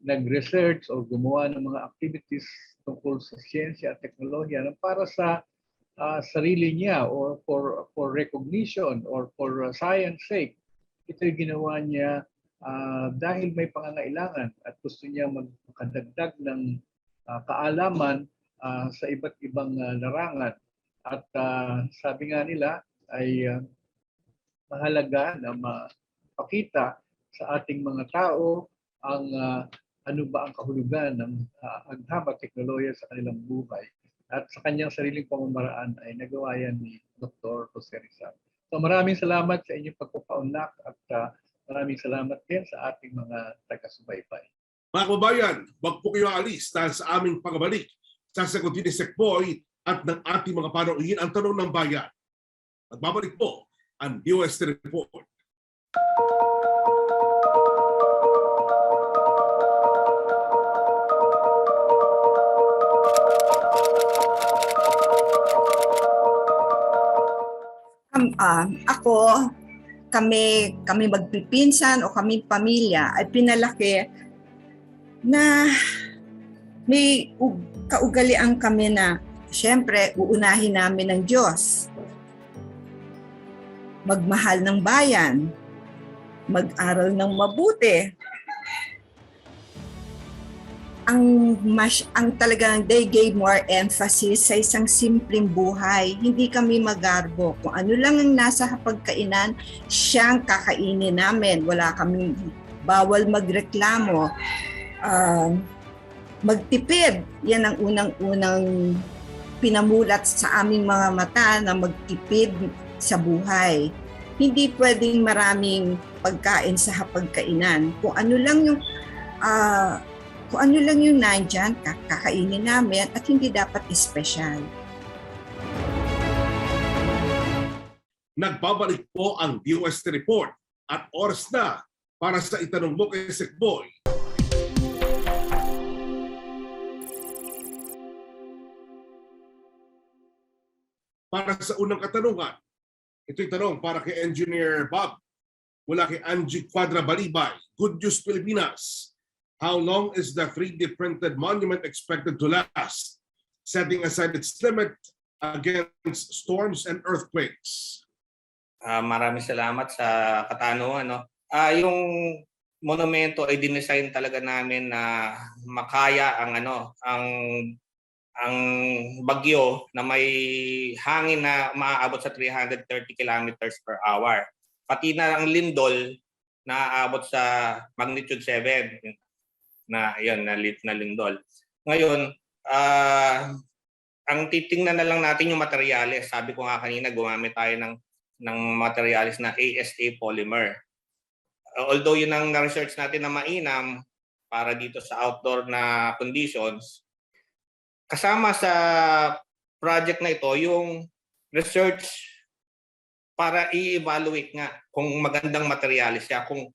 nag-research o gumawa ng mga activities tungkol sa siyensya at teknolohiya na para sa sarili niya or for recognition or for science sake. Ito'y ginawa niya dahil may pangangailangan at gusto niya magkadagdag ng kaalaman sa iba't ibang larangan. At sabi nga nila ay mahalaga na mapakita sa ating mga tao ang ano ba ang kahulugan ng agham at teknolohiya sa kanilang buhay. At sa kanyang sariling pamamaraan ay nagawa yan ni Dr. Jose Rizal. So maraming salamat sa inyong pagpapaunlak at maraming salamat din sa ating mga taga-subaybay. Mga kababayan, wag po kayo alis dahil sa aming pagbalik, sasagutin ni Sekboy at ng ating mga panauhin ang tanong ng bayan. Magbabalik po ang DOST Report. Ako, kami magpipinsan o kami pamilya ay pinalaki na may kaugalian kami na siyempre uunahin namin ng Diyos. Magmahal ng bayan, mag-aral ng mabuti. Ang talagang they gave more emphasis sa isang simpleng buhay. Hindi kami magarbo. Kung ano lang ang nasa hapagkainan, siyang kakainin namin. Wala kaming bawal magreklamo. Magtipid. Yan ang unang-unang pinamulat sa aming mga mata na magtipid sa buhay. Hindi pwedeng maraming pagkain sa hapagkainan. Kung ano lang yung nandyan, kakainin namin at hindi dapat espesyal. Nagbabalik po ang DOST Report at oras na para sa itanong mo kay Sekboy. Para sa unang katanungan, ito'y tanong para kay Engineer Bob mula kay Angie Quadra Balibay, Good News Pilipinas. How long is the 3D printed monument expected to last, setting aside its limit against storms and earthquakes? Maraming salamat sa katanungan. No? Yung monumento ay dinesign talaga namin na makaya ang bagyo na may hangin na maaabot sa 330 kilometers per hour. Pati na ang lindol na aabot sa magnitude 7 na lindol. Ngayon, ang titingnan na lang natin yung materyales. Sabi ko nga kanina, gumamit tayo ng materyales na ASA polymer. Although yun ang na-research natin na mainam para dito sa outdoor na conditions, kasama sa project na ito yung research para i-evaluate nga kung magandang materyales siya, kung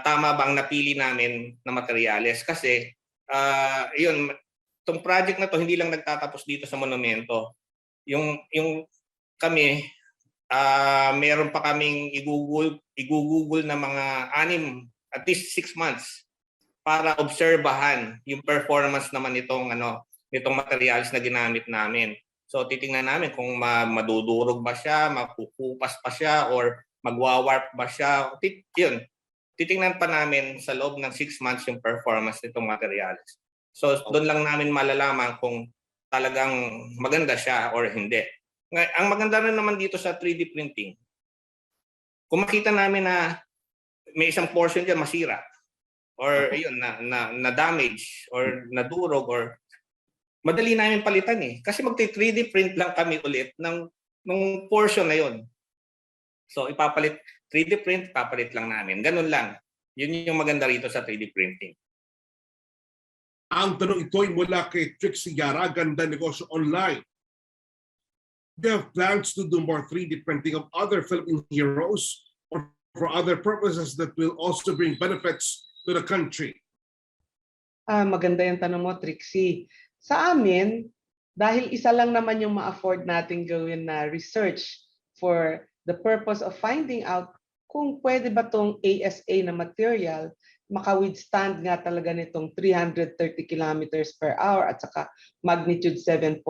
tama bang napili namin na materyales. Kasi itong project na to hindi lang nagtatapos dito sa monumento. Yung kami, meron pa kaming igugugol na mga at least 6 months para obserbahan yung performance naman nitong materials na ginamit namin. So titingnan namin kung madudurog ba siya, mapupupas pa siya, or magwa-warp ba siya. Yun. Titingnan pa namin sa loob ng 6 months yung performance nitong materials. So doon lang namin malalaman kung talagang maganda siya or hindi. Ang maganda rin naman dito sa 3D printing, kung makita namin na may isang portion dyan masira, or yun, na damage, or nadurog, or madali namin palitan eh. Kasi magti-3D print lang kami ulit ng portion na yun. So ipapalit, 3D print, ipapalit lang namin. Ganun lang. Yun yung maganda rito sa 3D printing. Ang tanong ito ay mula kay Trixie Yara, Ganda Negosyo Online. Do you have plans to do more 3D printing of other Philippine heroes or for other purposes that will also bring benefits to the country? Maganda yung tanong mo, Trixie. Sa amin, Dahil isa lang naman yung ma-afford natin gawin na research for the purpose of finding out kung pwede ba tong ASA na material maka-withstand nga talaga nitong 330 kilometers per hour at saka magnitude 7.0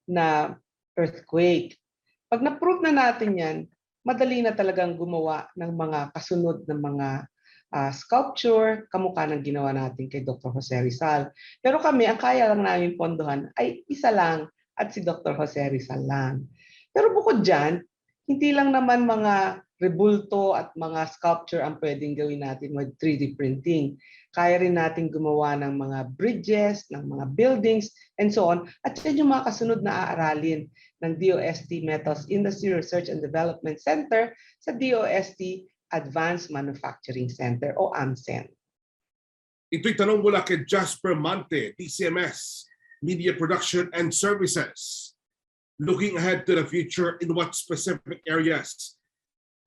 na earthquake. Pag na-prove na natin yan, madali na talagang gumawa ng mga kasunod na mga sculpture, kamukha ng ginawa natin kay Dr. Jose Rizal. Pero kami, ang kaya lang namin pondohan ay isa lang at si Dr. Jose Rizal lang. Pero bukod dyan, hindi lang naman mga rebulto at mga sculpture ang pwedeng gawin natin with 3D printing. Kaya rin natin gumawa ng mga bridges, ng mga buildings, and so on. At yan yung mga kasunod na aaralin ng DOST Metals Industry Research and Development Center sa DOST Advanced Manufacturing Center o AMCen. Ito'y tanong mula kay Jasper Mante, DCMS, Media Production and Services. Looking ahead to the future, in what specific areas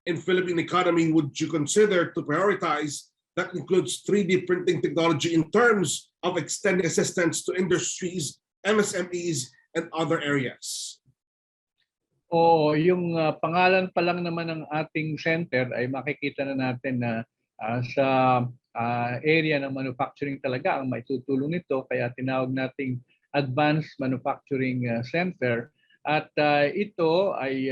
in Philippine economy would you consider to prioritize that includes 3D printing technology in terms of extending assistance to industries, MSMEs, and other areas? Oo, yung pangalan pa lang naman ng ating center ay makikita na natin na sa area ng manufacturing talaga ang maitutulong nito, kaya tinawag nating Advanced Manufacturing Center. At ito ay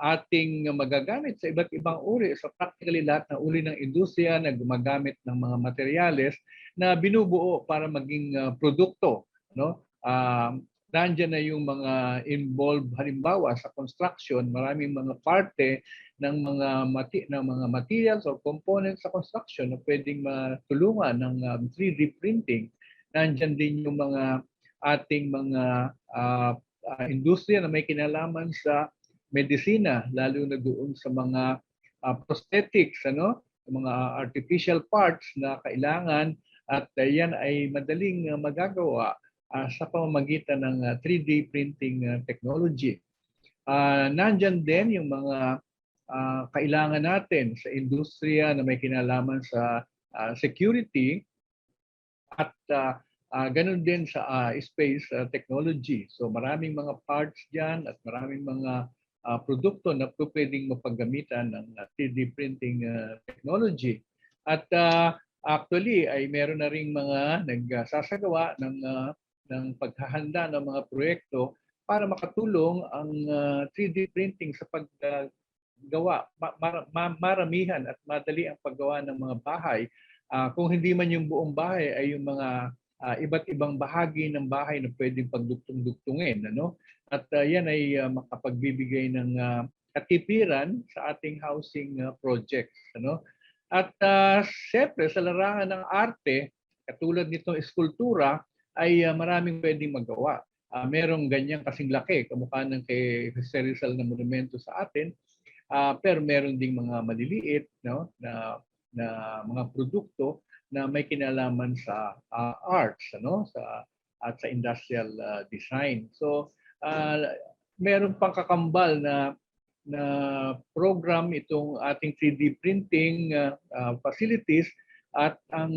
ating magagamit sa iba't ibang uri. So practically lahat ng uri ng industriya na gumagamit ng mga materyales na binubuo para maging produkto. No? Nandiyan na yung mga involved, halimbawa sa construction, maraming mga parte ng mga materials or components sa construction na pwedeng matulungan ng 3D printing. Nandiyan din yung mga ating mga industriya na may kinalaman sa medisina, lalo na doon sa mga prosthetics, mga artificial parts na kailangan, at yan ay madaling magagawa sa pamamagitan ng 3D printing technology. Nandyan din yung mga kailangan natin sa industriya na may kinalaman sa security at ganun din sa space technology. So maraming mga parts dyan at maraming mga produkto na pwedeng mapaggamitan ng 3D printing technology. At actually ay meron na ring mga nagsasagawa ng paghahanda ng mga proyekto para makatulong ang 3D printing sa paggawa, maramihan at madali ang paggawa ng mga bahay. Kung hindi man yung buong bahay ay yung mga iba't ibang bahagi ng bahay na pwedeng pagduktong-duktungin. At yan ay makapagbibigay ng katipiran sa ating housing projects. At siyempre sa larangan ng arte, katulad nitong eskultura, ay maraming pwedeng magawa. Merong ganyan kasing laki, kamukha ng kay Jose Rizal na monumento sa atin, pero meron ding mga maliliit na mga produkto na may kinalaman sa arts, at sa industrial design. So meron pang kakambal na program itong ating 3D printing facilities, at ang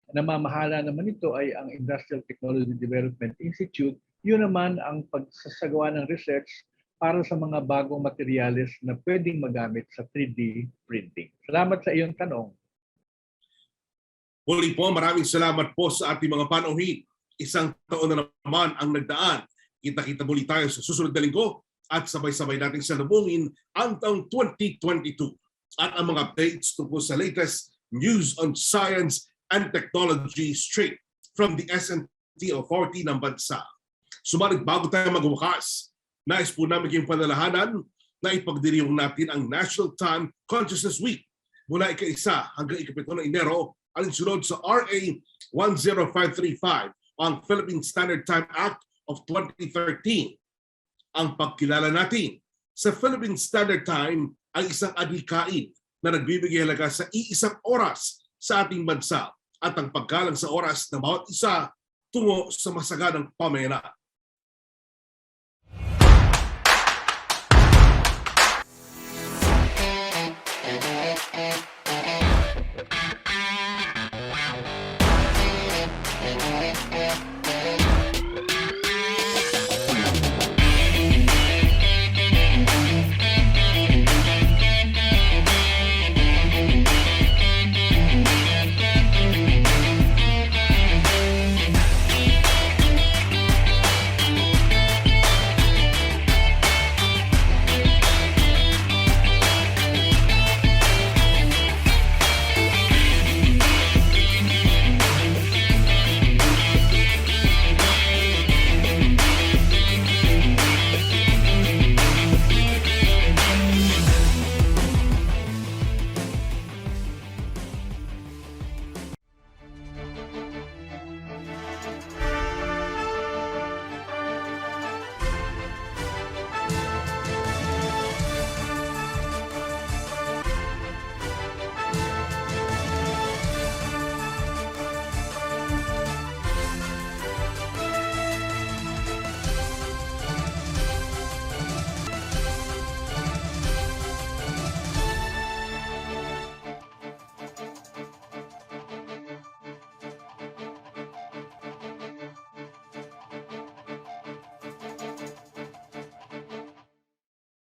namamahala naman ito ay ang Industrial Technology Development Institute. Yun naman ang pagsasagawa ng research para sa mga bagong materyales na pwedeng magamit sa 3D printing. Salamat sa iyong tanong. Muli po, maraming salamat po sa ating mga panauhin. Isang taon na naman ang nagdaan. Kita-kita muli tayo sa susunod na linggo at sabay-sabay nating salubungin ang taong 2022 at ang mga updates tungkol sa latest news on science and technology straight from the S&T Authority ng bansa. Subalit bago tayo magwakas, nais po namin kayong panalahanan na ipagdiriwang natin ang National Time Consciousness Week mula ika-1 hanggang ika-7 ng Enero, alinsunod sa RA 10535 ang Philippine Standard Time Act of 2013. Ang pagkilala natin sa Philippine Standard Time ay isang adhikain na nagbibigay halaga sa iisang oras sa ating bansa at ang paggalang sa oras ng bawat isa tungo sa masaganang pamayanan.